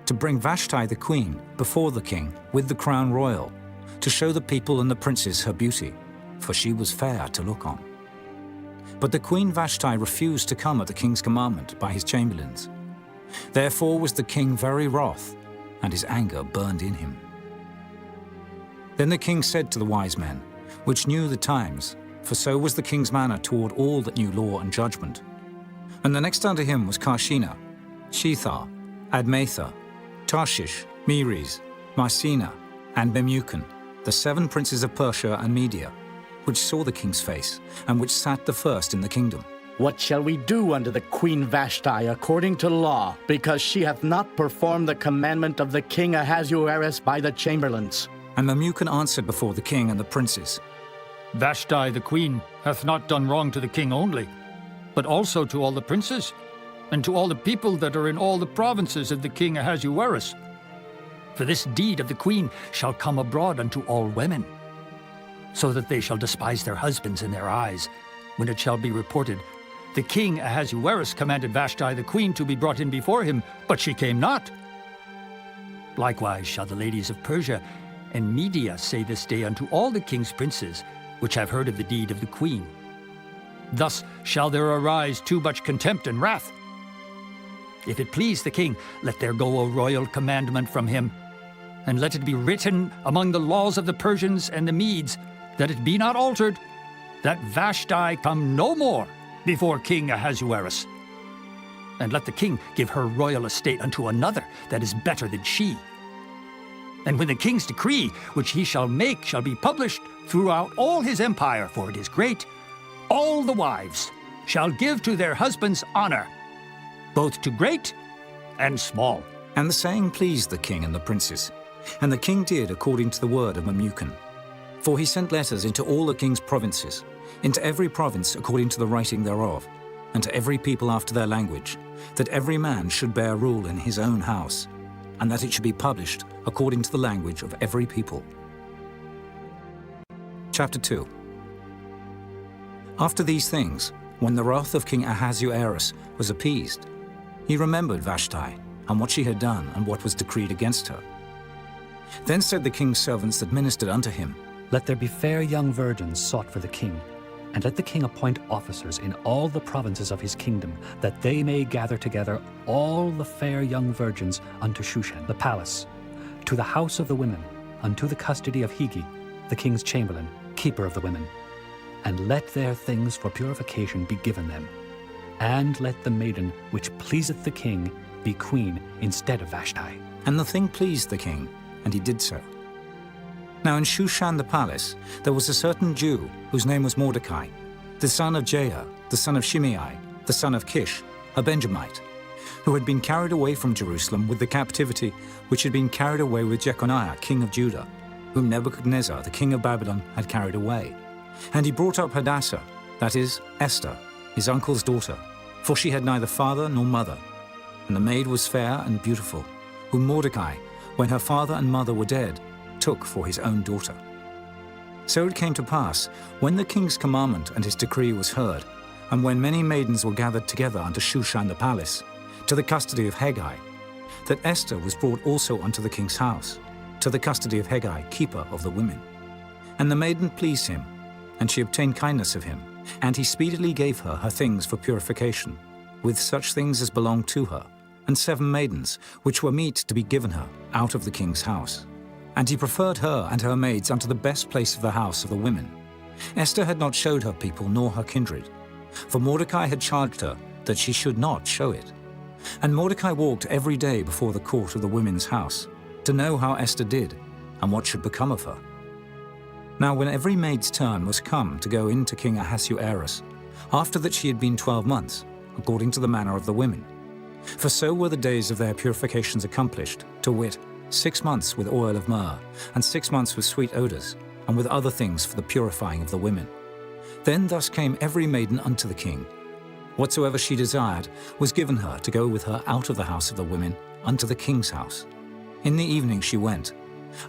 to bring Vashti the queen before the king with the crown royal, to show the people and the princes her beauty, for she was fair to look on. But the queen Vashti refused to come at the king's commandment by his chamberlains. Therefore was the king very wroth, and his anger burned in him. Then the king said to the wise men, which knew the times, for so was the king's manner toward all that knew law and judgment, And the next unto him was Karshena, Shethar, Admatha, Tarshish, Meres, Mycena, and Memucan, the 7 princes of Persia and Media, which saw the king's face, and which sat the first in the kingdom. What shall we do unto the queen Vashti according to law, because she hath not performed the commandment of the king Ahasuerus by the chamberlains? And Memucan answered before the king and the princes, Vashti the queen hath not done wrong to the king only, but also to all the princes, and to all the people that are in all the provinces of the king Ahasuerus. For this deed of the queen shall come abroad unto all women, so that they shall despise their husbands in their eyes, when it shall be reported, the king Ahasuerus commanded Vashti the queen to be brought in before him, but she came not. Likewise shall the ladies of Persia and Media say this day unto all the king's princes, which have heard of the deed of the queen. Thus shall there arise too much contempt and wrath. If it please the king, let there go a royal commandment from him, and let it be written among the laws of the Persians and the Medes, that it be not altered, that Vashti come no more before King Ahasuerus. And let the king give her royal estate unto another that is better than she. And when the king's decree, which he shall make, shall be published throughout all his empire, for it is great, all the wives shall give to their husbands honor, both to great and small. And the saying pleased the king and the princes. And the king did according to the word of Memucan. For he sent letters into all the king's provinces, into every province according to the writing thereof, and to every people after their language, that every man should bear rule in his own house, and that it should be published according to the language of every people. Chapter 2. After these things, when the wrath of King Ahasuerus was appeased, he remembered Vashti, and what she had done, and what was decreed against her. Then said the king's servants that ministered unto him, Let there be fair young virgins sought for the king, and let the king appoint officers in all the provinces of his kingdom, that they may gather together all the fair young virgins unto Shushan the palace, to the house of the women, unto the custody of Hegi, the king's chamberlain, keeper of the women. And let their things for purification be given them. And let the maiden which pleaseth the king be queen instead of Vashti. And the thing pleased the king, and he did so. Now in Shushan the palace there was a certain Jew, whose name was Mordecai, the son of Jair, the son of Shimei, the son of Kish, a Benjamite, who had been carried away from Jerusalem with the captivity which had been carried away with Jeconiah, king of Judah, whom Nebuchadnezzar, the king of Babylon, had carried away. And he brought up Hadassah, that is, Esther, his uncle's daughter, for she had neither father nor mother. And the maid was fair and beautiful, whom Mordecai, when her father and mother were dead, took for his own daughter. So it came to pass, when the king's commandment and his decree was heard, and when many maidens were gathered together unto Shushan the palace, to the custody of Hegai, that Esther was brought also unto the king's house, to the custody of Hegai, keeper of the women. And the maiden pleased him, and she obtained kindness of him, and he speedily gave her her things for purification, with such things as belonged to her, and 7 maidens, which were meet to be given her out of the king's house. And he preferred her and her maids unto the best place of the house of the women. Esther had not showed her people nor her kindred, for Mordecai had charged her that she should not show it. And Mordecai walked every day before the court of the women's house, to know how Esther did, and what should become of her. Now when every maid's turn was come to go in to King Ahasuerus, after that she had been 12 months, according to the manner of the women, for so were the days of their purifications accomplished, to wit, 6 months with oil of myrrh, and 6 months with sweet odors, and with other things for the purifying of the women. Then thus came every maiden unto the king. Whatsoever she desired was given her to go with her out of the house of the women unto the king's house. In the evening she went,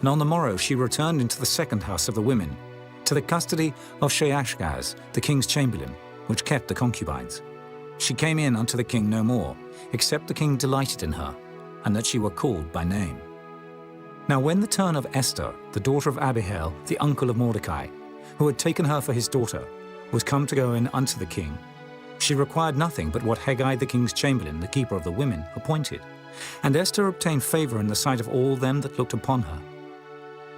and on the morrow she returned into the second house of the women, to the custody of Sheashgaz, the king's chamberlain, which kept the concubines. She came in unto the king no more, except the king delighted in her, and that she were called by name. Now when the turn of Esther, the daughter of Abihail, the uncle of Mordecai, who had taken her for his daughter, was come to go in unto the king, she required nothing but what Hegai the king's chamberlain, the keeper of the women, appointed. And Esther obtained favor in the sight of all them that looked upon her.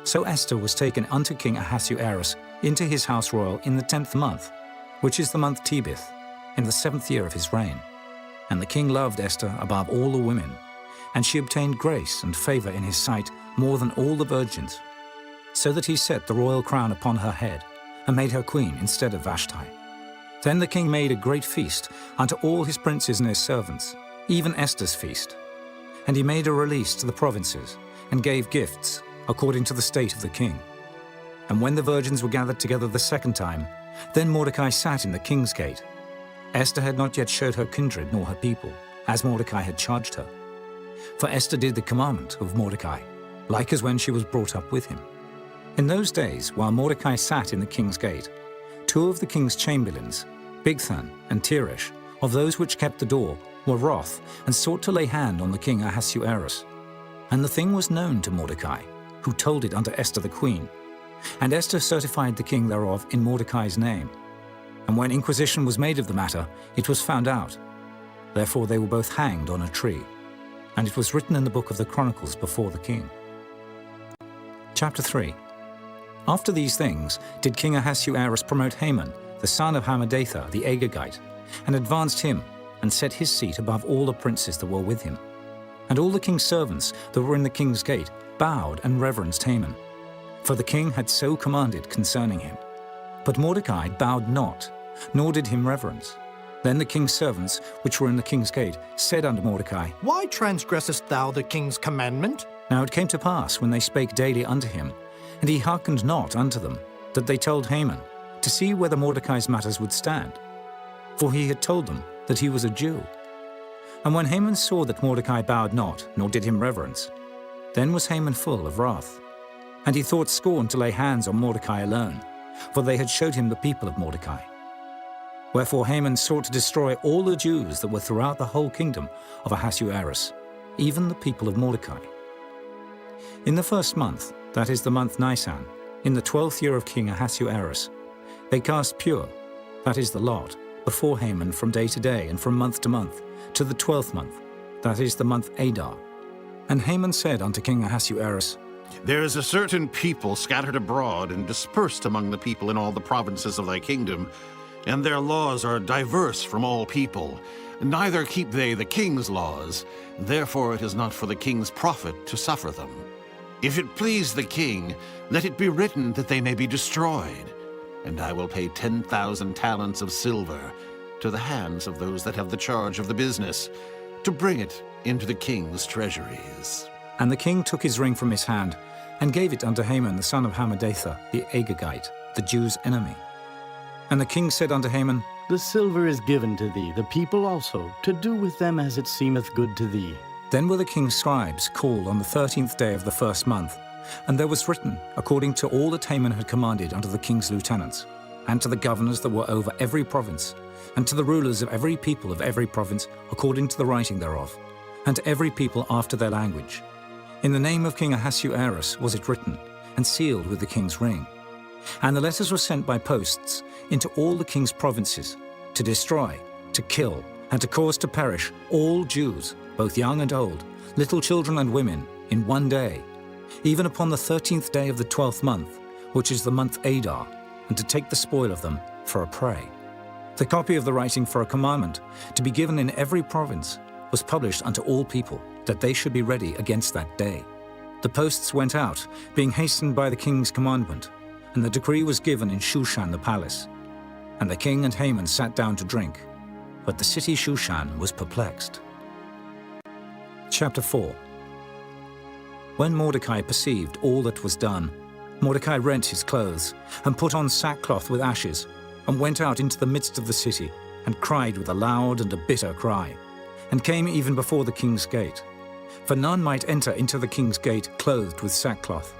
So Esther was taken unto King Ahasuerus into his house royal in the 10th month, which is the month Tebeth, in the 7th year of his reign. And the king loved Esther above all the women, and she obtained grace and favor in his sight more than all the virgins, so that he set the royal crown upon her head, and made her queen instead of Vashti. Then the king made a great feast unto all his princes and his servants, even Esther's feast. And he made a release to the provinces, and gave gifts according to the state of the king. And when the virgins were gathered together the second time, then Mordecai sat in the king's gate. Esther had not yet showed her kindred nor her people, as Mordecai had charged her. For Esther did the commandment of Mordecai, like as when she was brought up with him. In those days, while Mordecai sat in the king's gate, 2 of the king's chamberlains, Bigthan and Teresh, of those which kept the door, were wroth, and sought to lay hand on the king Ahasuerus. And the thing was known to Mordecai, who told it unto Esther the queen. And Esther certified the king thereof in Mordecai's name. And when inquisition was made of the matter, it was found out. Therefore they were both hanged on a tree. And it was written in the book of the Chronicles before the king. Chapter 3. After these things did King Ahasuerus promote Haman, the son of Hammedatha the Agagite, and advanced him, and set his seat above all the princes that were with him. And all the king's servants that were in the king's gate bowed and reverenced Haman, for the king had so commanded concerning him. But Mordecai bowed not, nor did him reverence. Then the king's servants, which were in the king's gate, said unto Mordecai, Why transgressest thou the king's commandment? Now it came to pass, when they spake daily unto him, and he hearkened not unto them, that they told Haman, to see whether Mordecai's matters would stand. For he had told them that he was a Jew. And when Haman saw that Mordecai bowed not, nor did him reverence, then was Haman full of wrath. And he thought scorn to lay hands on Mordecai alone, for they had showed him the people of Mordecai. Wherefore Haman sought to destroy all the Jews that were throughout the whole kingdom of Ahasuerus, even the people of Mordecai. In the first month, that is the month Nisan, in the 12th year of King Ahasuerus, they cast pure, that is the lot, before Haman from day to day and from month to month, to the 12th month, that is the month Adar. And Haman said unto King Ahasuerus, There is a certain people scattered abroad and dispersed among the people in all the provinces of thy kingdom, and their laws are diverse from all people. Neither keep they the king's laws, therefore it is not for the king's profit to suffer them. If it please the king, let it be written that they may be destroyed, and I will pay 10,000 talents of silver to the hands of those that have the charge of the business, to bring it into the king's treasuries. And the king took his ring from his hand, and gave it unto Haman the son of Hammedatha the Agagite, the Jews' enemy. And the king said unto Haman, The silver is given to thee, the people also, to do with them as it seemeth good to thee. Then were the king's scribes called on the 13th day of the first month, and there was written, according to all that Haman had commanded unto the king's lieutenants, and to the governors that were over every province, and to the rulers of every people of every province, according to the writing thereof, and to every people after their language. In the name of King Ahasuerus was it written, and sealed with the king's ring. And the letters were sent by posts into all the king's provinces, to destroy, to kill, and to cause to perish all Jews, both young and old, little children and women, in one day, even upon the 13th day of the 12th month, which is the month Adar, and to take the spoil of them for a prey. The copy of the writing for a commandment, to be given in every province, was published unto all people, that they should be ready against that day. The posts went out, being hastened by the king's commandment, and the decree was given in Shushan the palace. And the king and Haman sat down to drink, but the city Shushan was perplexed. Chapter 4. When Mordecai perceived all that was done, Mordecai rent his clothes, and put on sackcloth with ashes, and went out into the midst of the city, and cried with a loud and a bitter cry, and came even before the king's gate. For none might enter into the king's gate clothed with sackcloth.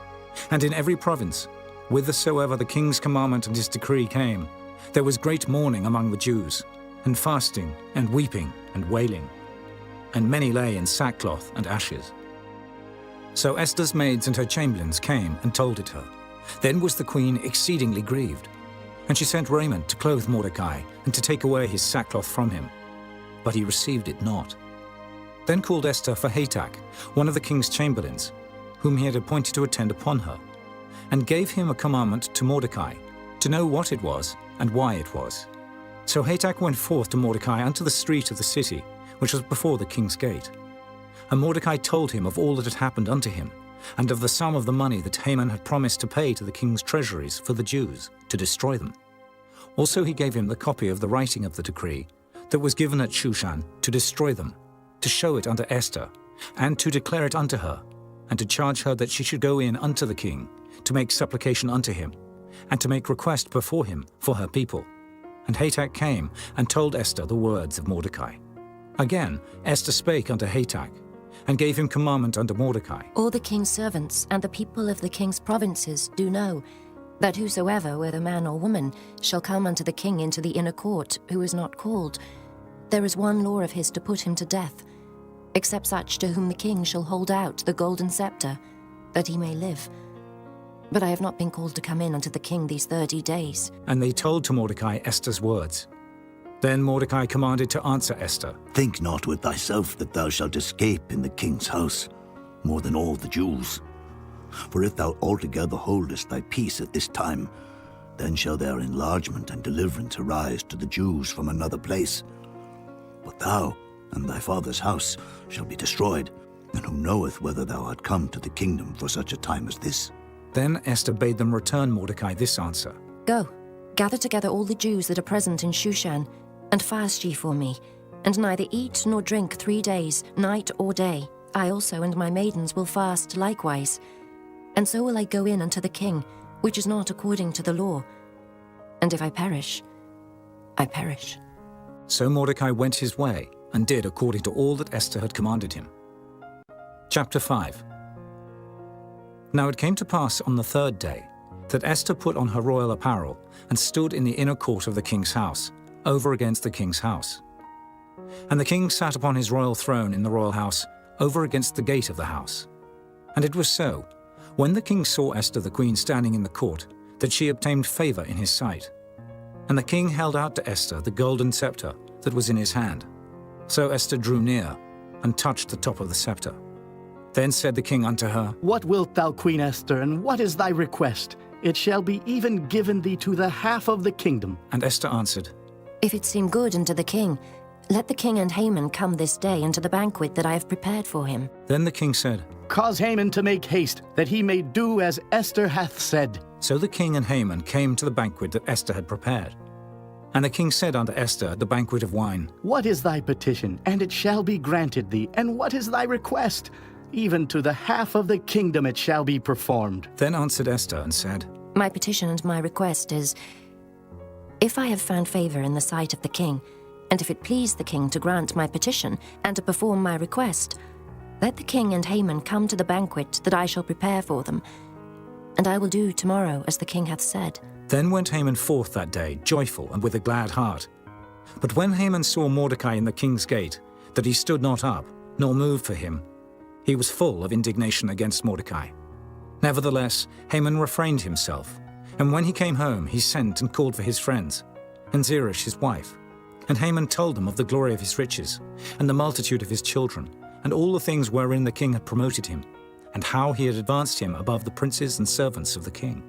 And in every province, whithersoever the king's commandment and his decree came, there was great mourning among the Jews, and fasting, and weeping, and wailing. And many lay in sackcloth and ashes. So Esther's maids and her chamberlains came and told it her. Then was the queen exceedingly grieved. And she sent raiment to clothe Mordecai, and to take away his sackcloth from him. But he received it not. Then called Esther for Hatach, one of the king's chamberlains, whom he had appointed to attend upon her, and gave him a commandment to Mordecai, to know what it was, and why it was. So Hatach went forth to Mordecai unto the street of the city, which was before the king's gate. And Mordecai told him of all that had happened unto him, and of the sum of the money that Haman had promised to pay to the king's treasuries for the Jews, to destroy them. Also he gave him the copy of the writing of the decree that was given at Shushan to destroy them, to show it unto Esther, and to declare it unto her, and to charge her that she should go in unto the king, to make supplication unto him, and to make request before him for her people. And Hatach came and told Esther the words of Mordecai. Again Esther spake unto Hatach, and gave him commandment unto Mordecai. All the king's servants and the people of the king's provinces do know that whosoever, whether man or woman, shall come unto the king into the inner court, who is not called, there is one law of his to put him to death, except such to whom the king shall hold out the golden scepter, that he may live. But I have not been called to come in unto the king these 30 days. And they told to Mordecai Esther's words. Then Mordecai commanded to answer Esther. Think not with thyself that thou shalt escape in the king's house, more than all the Jews. For if thou altogether holdest thy peace at this time, then shall their enlargement and deliverance arise to the Jews from another place. But thou and thy father's house shall be destroyed, and who knoweth whether thou art come to the kingdom for such a time as this? Then Esther bade them return Mordecai this answer. Go, gather together all the Jews that are present in Shushan, and fast ye for me, and neither eat nor drink 3 days, night or day. I also and my maidens will fast likewise. And so will I go in unto the king, which is not according to the law. And if I perish, I perish. So Mordecai went his way, and did according to all that Esther had commanded him. Chapter 5. Now it came to pass on the 3rd day, that Esther put on her royal apparel, and stood in the inner court of the king's house, over against the king's house. And the king sat upon his royal throne in the royal house, over against the gate of the house. And it was so, when the king saw Esther the queen standing in the court, that she obtained favor in his sight. And the king held out to Esther the golden scepter that was in his hand. So Esther drew near, and touched the top of the scepter. Then said the king unto her, What wilt thou, Queen Esther, and what is thy request? It shall be even given thee to the half of the kingdom. And Esther answered, If it seem good unto the king, let the king and Haman come this day unto the banquet that I have prepared for him. Then the king said, Cause Haman to make haste, that he may do as Esther hath said. So the king and Haman came to the banquet that Esther had prepared. And the king said unto Esther at the banquet of wine, What is thy petition? And it shall be granted thee. And what is thy request? Even to the half of the kingdom it shall be performed. Then answered Esther and said, My petition and my request is, if I have found favor in the sight of the king, and if it please the king to grant my petition and to perform my request, let the king and Haman come to the banquet that I shall prepare for them, and I will do tomorrow as the king hath said. Then went Haman forth that day, joyful and with a glad heart. But when Haman saw Mordecai in the king's gate, that he stood not up, nor moved for him, he was full of indignation against Mordecai. Nevertheless, Haman refrained himself, and when he came home, he sent and called for his friends, and Zeresh his wife. And Haman told them of the glory of his riches, and the multitude of his children, and all the things wherein the king had promoted him, and how he had advanced him above the princes and servants of the king.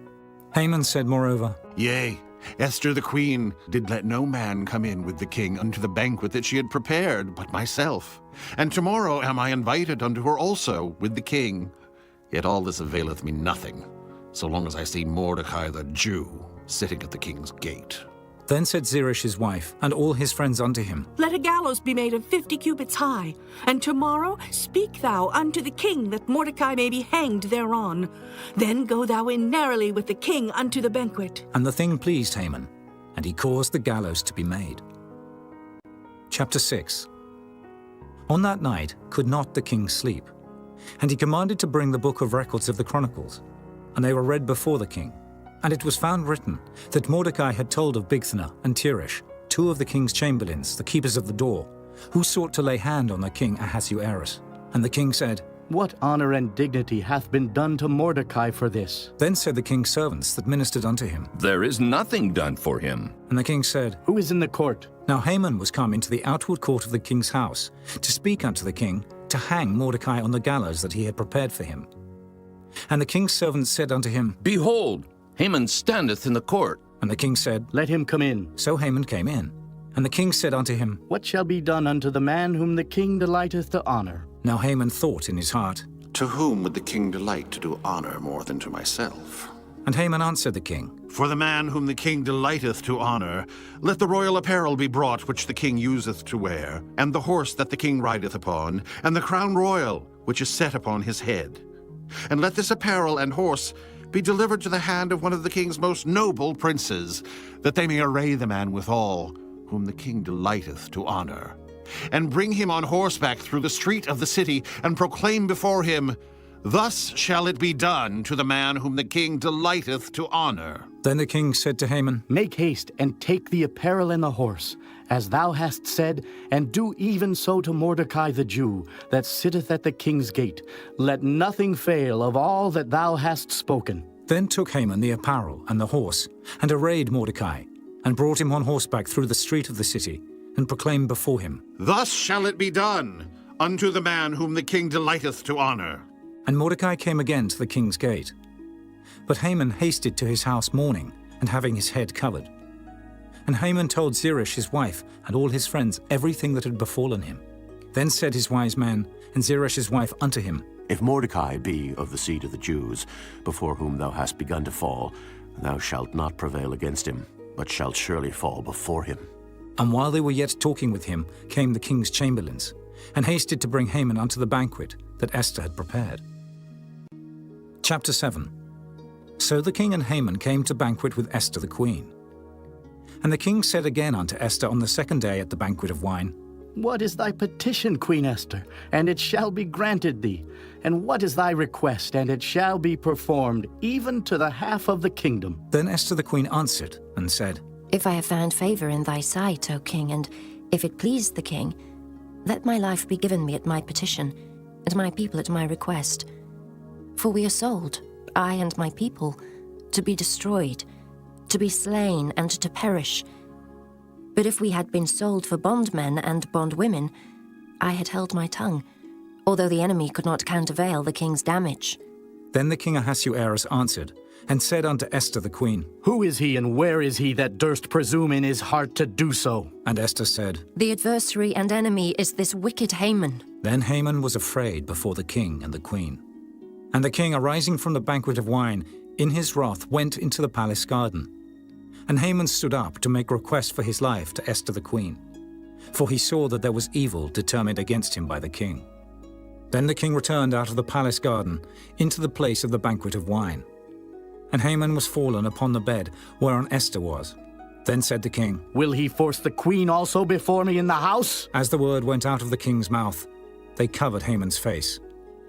Haman said moreover, Yea, Esther the queen did let no man come in with the king unto the banquet that she had prepared but myself. And tomorrow am I invited unto her also with the king. Yet all this availeth me nothing, so long as I see Mordecai the Jew sitting at the king's gate. Then said Zeresh his wife, and all his friends unto him, Let a gallows be made of 50 cubits high, and tomorrow speak thou unto the king that Mordecai may be hanged thereon. Then go thou in narrowly with the king unto the banquet. And the thing pleased Haman, and he caused the gallows to be made. Chapter 6. On that night could not the king sleep, and he commanded to bring the book of records of the Chronicles, and they were read before the king. And it was found written that Mordecai had told of Bigthana and Teresh, 2 of the king's chamberlains, the keepers of the door, who sought to lay hand on the king Ahasuerus. And the king said, What honor and dignity hath been done to Mordecai for this? Then said the king's servants that ministered unto him, There is nothing done for him. And the king said, Who is in the court? Now Haman was come into the outward court of the king's house, to speak unto the king, to hang Mordecai on the gallows that he had prepared for him. And the king's servants said unto him, Behold, Haman standeth in the court. And the king said, Let him come in. So Haman came in. And the king said unto him, What shall be done unto the man whom the king delighteth to honor? Now Haman thought in his heart, To whom would the king delight to do honor more than to myself? And Haman answered the king, For the man whom the king delighteth to honor, let the royal apparel be brought which the king useth to wear, and the horse that the king rideth upon, and the crown royal which is set upon his head. And let this apparel and horse be delivered to the hand of one of the king's most noble princes, that they may array the man withal, whom the king delighteth to honor, and bring him on horseback through the street of the city, and proclaim before him, Thus shall it be done to the man whom the king delighteth to honor. Then the king said to Haman, Make haste, and take the apparel and the horse, as thou hast said, and do even so to Mordecai the Jew, that sitteth at the king's gate. Let nothing fail of all that thou hast spoken. Then took Haman the apparel and the horse, and arrayed Mordecai, and brought him on horseback through the street of the city, and proclaimed before him, Thus shall it be done unto the man whom the king delighteth to honor. And Mordecai came again to the king's gate. But Haman hasted to his house mourning, and having his head covered. And Haman told Zeresh his wife and all his friends everything that had befallen him. Then said his wise man and Zeresh his wife unto him, If Mordecai be of the seed of the Jews, before whom thou hast begun to fall, thou shalt not prevail against him, but shalt surely fall before him. And while they were yet talking with him, came the king's chamberlains, and hasted to bring Haman unto the banquet that Esther had prepared. Chapter 7. So the king and Haman came to banquet with Esther the queen. And the king said again unto Esther on the second day at the banquet of wine, What is thy petition, Queen Esther? And it shall be granted thee. And what is thy request? And it shall be performed, even to the half of the kingdom. Then Esther the queen answered and said, If I have found favor in thy sight, O king, and if it please the king, let my life be given me at my petition, and my people at my request. For we are sold, I and my people, to be destroyed, to be slain, and to perish. But if we had been sold for bondmen and bondwomen, I had held my tongue, although the enemy could not countervail the king's damage. Then the king Ahasuerus answered, and said unto Esther the queen, Who is he, and where is he that durst presume in his heart to do so? And Esther said, The adversary and enemy is this wicked Haman. Then Haman was afraid before the king and the queen. And the king, arising from the banquet of wine, in his wrath went into the palace garden. And Haman stood up to make request for his life to Esther the queen, for he saw that there was evil determined against him by the king. Then the king returned out of the palace garden into the place of the banquet of wine. And Haman was fallen upon the bed whereon Esther was. Then said the king, Will he force the queen also before me in the house? As the word went out of the king's mouth, they covered Haman's face.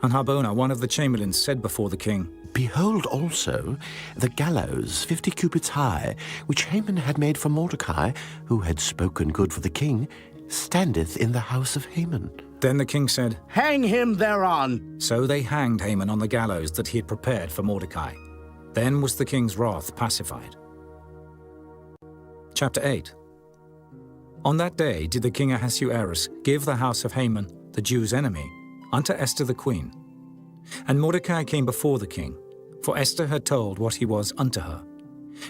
And Harbona, one of the chamberlains, said before the king, Behold also the gallows 50 cubits high, which Haman had made for Mordecai, who had spoken good for the king, standeth in the house of Haman. Then the king said, Hang him thereon. So they hanged Haman on the gallows that he had prepared for Mordecai. Then was the king's wrath pacified. Chapter 8. On that day did the king Ahasuerus give the house of Haman, the Jew's enemy, unto Esther the queen. And Mordecai came before the king, for Esther had told what he was unto her.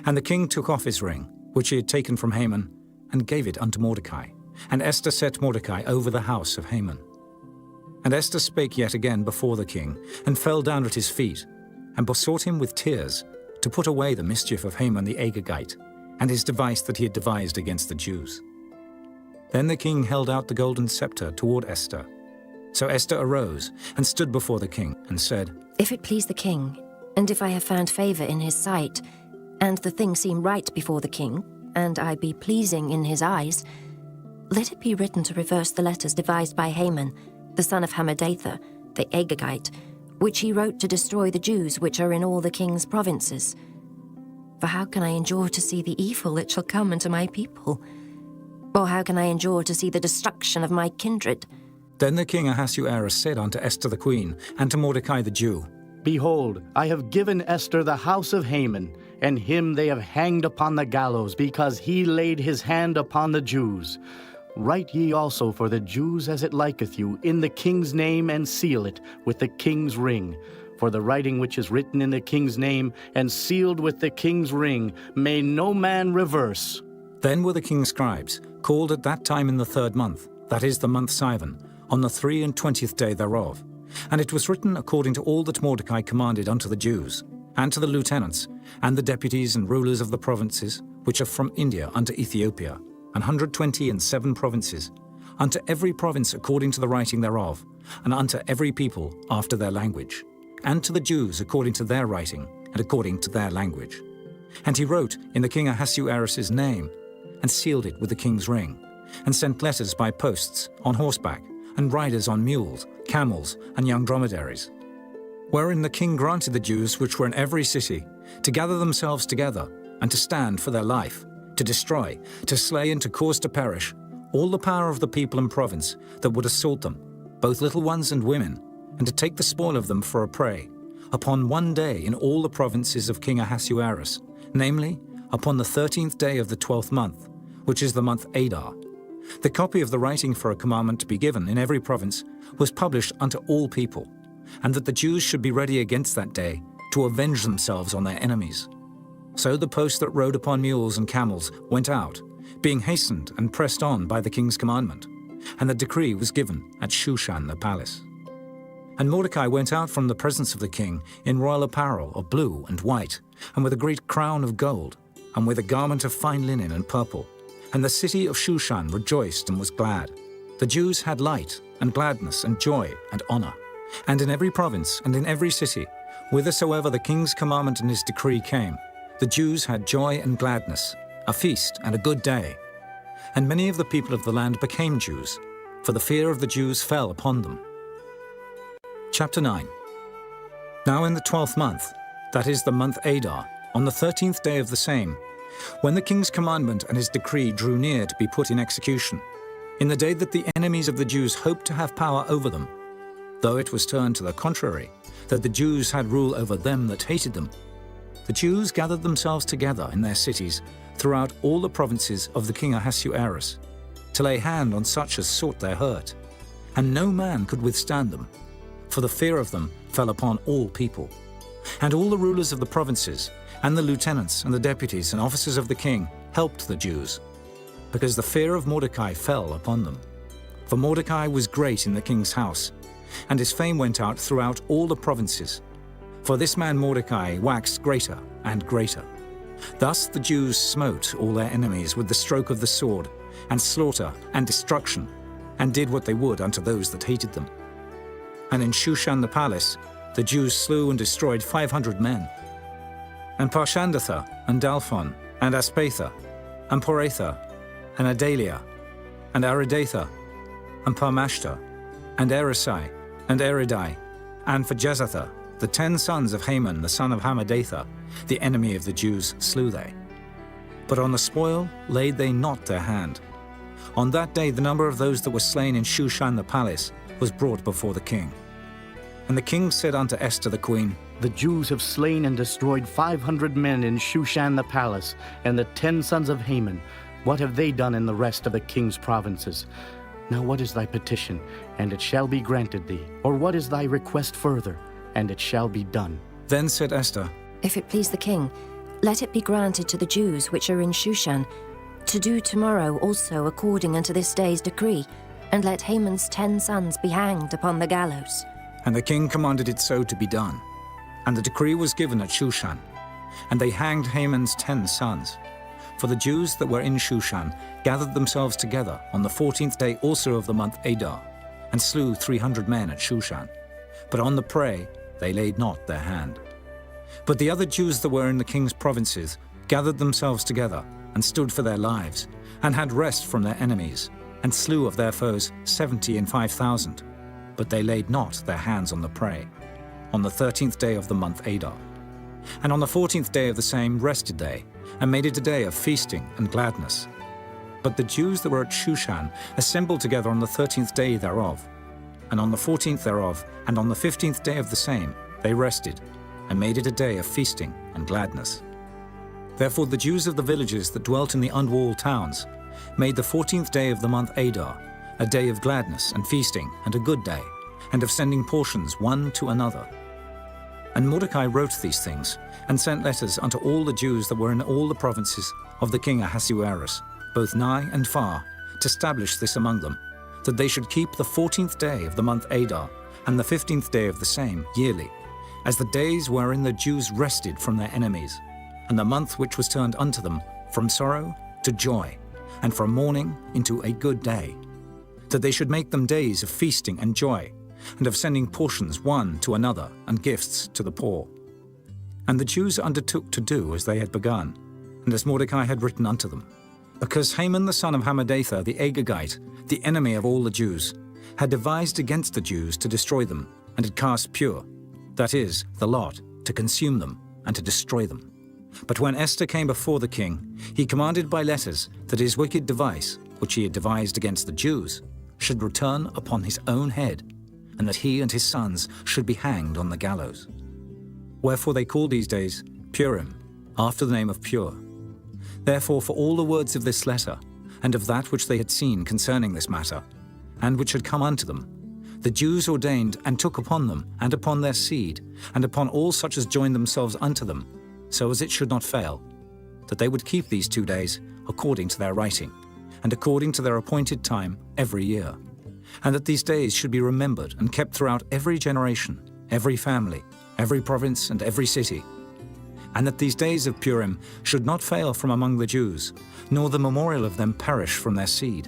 And the king took off his ring, which he had taken from Haman, and gave it unto Mordecai. And Esther set Mordecai over the house of Haman. And Esther spake yet again before the king, and fell down at his feet, and besought him with tears to put away the mischief of Haman the Agagite, and his device that he had devised against the Jews. Then the king held out the golden scepter toward Esther. So Esther arose and stood before the king, and said, If it please the king, and if I have found favor in his sight, and the thing seem right before the king, and I be pleasing in his eyes, let it be written to reverse the letters devised by Haman, the son of Hammedatha, the Agagite, which he wrote to destroy the Jews which are in all the king's provinces. For how can I endure to see the evil that shall come unto my people? Or how can I endure to see the destruction of my kindred? Then the king Ahasuerus said unto Esther the queen, and to Mordecai the Jew, Behold, I have given Esther the house of Haman, and him they have hanged upon the gallows, because he laid his hand upon the Jews. Write ye also for the Jews as it liketh you, in the king's name, and seal it with the king's ring. For the writing which is written in the king's name, and sealed with the king's ring, may no man reverse. Then were the king's scribes, called at that time in the 3rd month, that is the month Sivan, on the 23rd day thereof. And it was written according to all that Mordecai commanded unto the Jews, and to the lieutenants, and the deputies and rulers of the provinces, which are from India unto Ethiopia, 127 provinces, unto every province according to the writing thereof, and unto every people after their language, and to the Jews according to their writing, and according to their language. And he wrote in the king Ahasuerus' name, and sealed it with the king's ring, and sent letters by posts, on horseback, and riders on mules, camels, and young dromedaries. Wherein the king granted the Jews which were in every city to gather themselves together, and to stand for their life, to destroy, to slay, and to cause to perish all the power of the people and province that would assault them, both little ones and women, and to take the spoil of them for a prey, upon one day in all the provinces of King Ahasuerus, namely, upon the 13th day of the 12th month, which is the month Adar. The copy of the writing for a commandment to be given in every province was published unto all people, and that the Jews should be ready against that day to avenge themselves on their enemies. So the posts that rode upon mules and camels went out, being hastened and pressed on by the king's commandment, and the decree was given at Shushan the palace. And Mordecai went out from the presence of the king in royal apparel of blue and white, and with a great crown of gold, and with a garment of fine linen and purple. And the city of Shushan rejoiced and was glad. The Jews had light and gladness and joy and honor. And in every province and in every city, whithersoever the king's commandment and his decree came, the Jews had joy and gladness, a feast and a good day. And many of the people of the land became Jews, for the fear of the Jews fell upon them. Chapter 9. Now in the 12th month, that is the month Adar, on the 13th day of the same, when the king's commandment and his decree drew near to be put in execution, in the day that the enemies of the Jews hoped to have power over them, though it was turned to the contrary, that the Jews had rule over them that hated them, the Jews gathered themselves together in their cities throughout all the provinces of the king Ahasuerus, to lay hand on such as sought their hurt, and no man could withstand them, for the fear of them fell upon all people. And all the rulers of the provinces, and the lieutenants and the deputies and officers of the king helped the Jews, because the fear of Mordecai fell upon them. For Mordecai was great in the king's house, and his fame went out throughout all the provinces. For this man Mordecai waxed greater and greater. Thus the Jews smote all their enemies with the stroke of the sword, and slaughter and destruction, and did what they would unto those that hated them. And in Shushan the palace, the Jews slew and destroyed 500 men. And Parshandatha, and Dalphon, and Aspatha, and Poratha, and Adalia, and Aridatha, and Parmashta, and Erisai, and Eridai, and Phajezatha, the 10 sons of Haman the son of Hammedatha, the enemy of the Jews, slew they. But on the spoil laid they not their hand. On that day the number of those that were slain in Shushan the palace was brought before the king. And the king said unto Esther the queen, The Jews have slain and destroyed 500 men in Shushan the palace, and the 10 sons of Haman. What have they done in the rest of the king's provinces? Now what is thy petition, and it shall be granted thee? Or what is thy request further, and it shall be done? Then said Esther, If it please the king, let it be granted to the Jews which are in Shushan, to do tomorrow also according unto this day's decree, and let Haman's 10 sons be hanged upon the gallows. And the king commanded it so to be done. And the decree was given at Shushan, and they hanged Haman's 10 sons. For the Jews that were in Shushan gathered themselves together on the 14th day also of the month Adar, and slew 300 men at Shushan. But on the prey they laid not their hand. But the other Jews that were in the king's provinces gathered themselves together, and stood for their lives, and had rest from their enemies, and slew of their foes 75,000. But they laid not their hands on the prey, on the 13th day of the month Adar. And on the 14th day of the same rested they, and made it a day of feasting and gladness. But the Jews that were at Shushan assembled together on the 13th day thereof, and on the 14th thereof, and on the 15th day of the same, they rested, and made it a day of feasting and gladness. Therefore the Jews of the villages that dwelt in the unwalled towns made the 14th day of the month Adar a day of gladness and feasting and a good day, and of sending portions one to another. And Mordecai wrote these things, and sent letters unto all the Jews that were in all the provinces of the king Ahasuerus, both nigh and far, to establish this among them, that they should keep the 14th day of the month Adar, and the 15th day of the same, yearly, as the days wherein the Jews rested from their enemies, and the month which was turned unto them from sorrow to joy, and from mourning into a good day, that they should make them days of feasting and joy, and of sending portions one to another, and gifts to the poor. And the Jews undertook to do as they had begun, and as Mordecai had written unto them, because Haman the son of Hammedatha the Agagite, the enemy of all the Jews, had devised against the Jews to destroy them, and had cast Pur, that is, the lot, to consume them, and to destroy them. But when Esther came before the king, he commanded by letters that his wicked device, which he had devised against the Jews, should return upon his own head, and that he and his sons should be hanged on the gallows. Wherefore they called these days Purim, after the name of Pur. Therefore for all the words of this letter, and of that which they had seen concerning this matter, and which had come unto them, the Jews ordained and took upon them, and upon their seed, and upon all such as joined themselves unto them, so as it should not fail, that they would keep these 2 days according to their writing, and according to their appointed time every year, and that these days should be remembered and kept throughout every generation, every family, every province, and every city, and that these days of Purim should not fail from among the Jews, nor the memorial of them perish from their seed.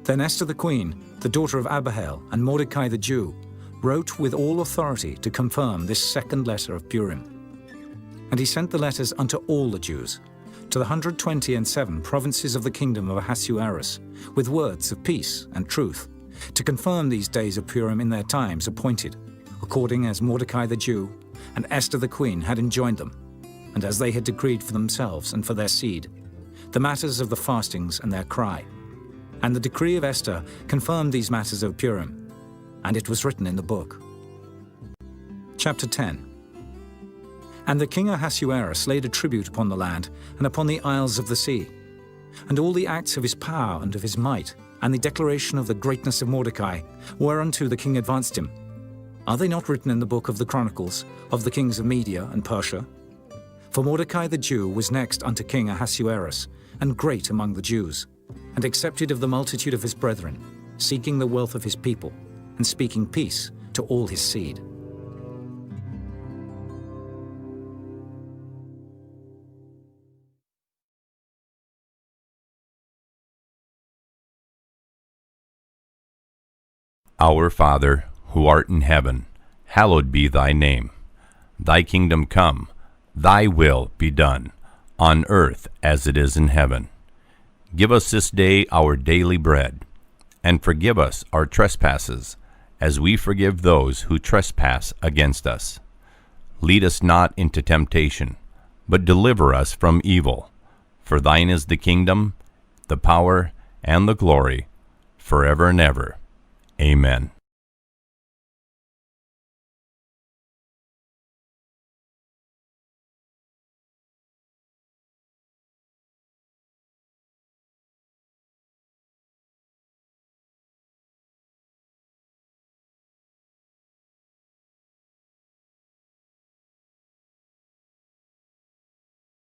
Then Esther the queen, the daughter of Abihail, and Mordecai the Jew, wrote with all authority to confirm this second letter of Purim. And he sent the letters unto all the Jews, to the 127 provinces of the kingdom of Ahasuerus, with words of peace and truth, to confirm these days of Purim in their times appointed, according as Mordecai the Jew and Esther the queen had enjoined them, and as they had decreed for themselves and for their seed, the matters of the fastings and their cry. And the decree of Esther confirmed these matters of Purim, and it was written in the book. Chapter 10. And the king Ahasuerus laid a tribute upon the land and upon the isles of the sea, and all the acts of his power and of his might, and the declaration of the greatness of Mordecai, whereunto the king advanced him. Are they not written in the book of the Chronicles of the kings of Media and Persia? For Mordecai the Jew was next unto King Ahasuerus, and great among the Jews, and accepted of the multitude of his brethren, seeking the wealth of his people, and speaking peace to all his seed. Our Father, who art in heaven, hallowed be thy name. Thy kingdom come, thy will be done, on earth as it is in heaven. Give us this day our daily bread, and forgive us our trespasses, as we forgive those who trespass against us. Lead us not into temptation, but deliver us from evil. For thine is the kingdom, the power, and the glory, forever and ever. Amen.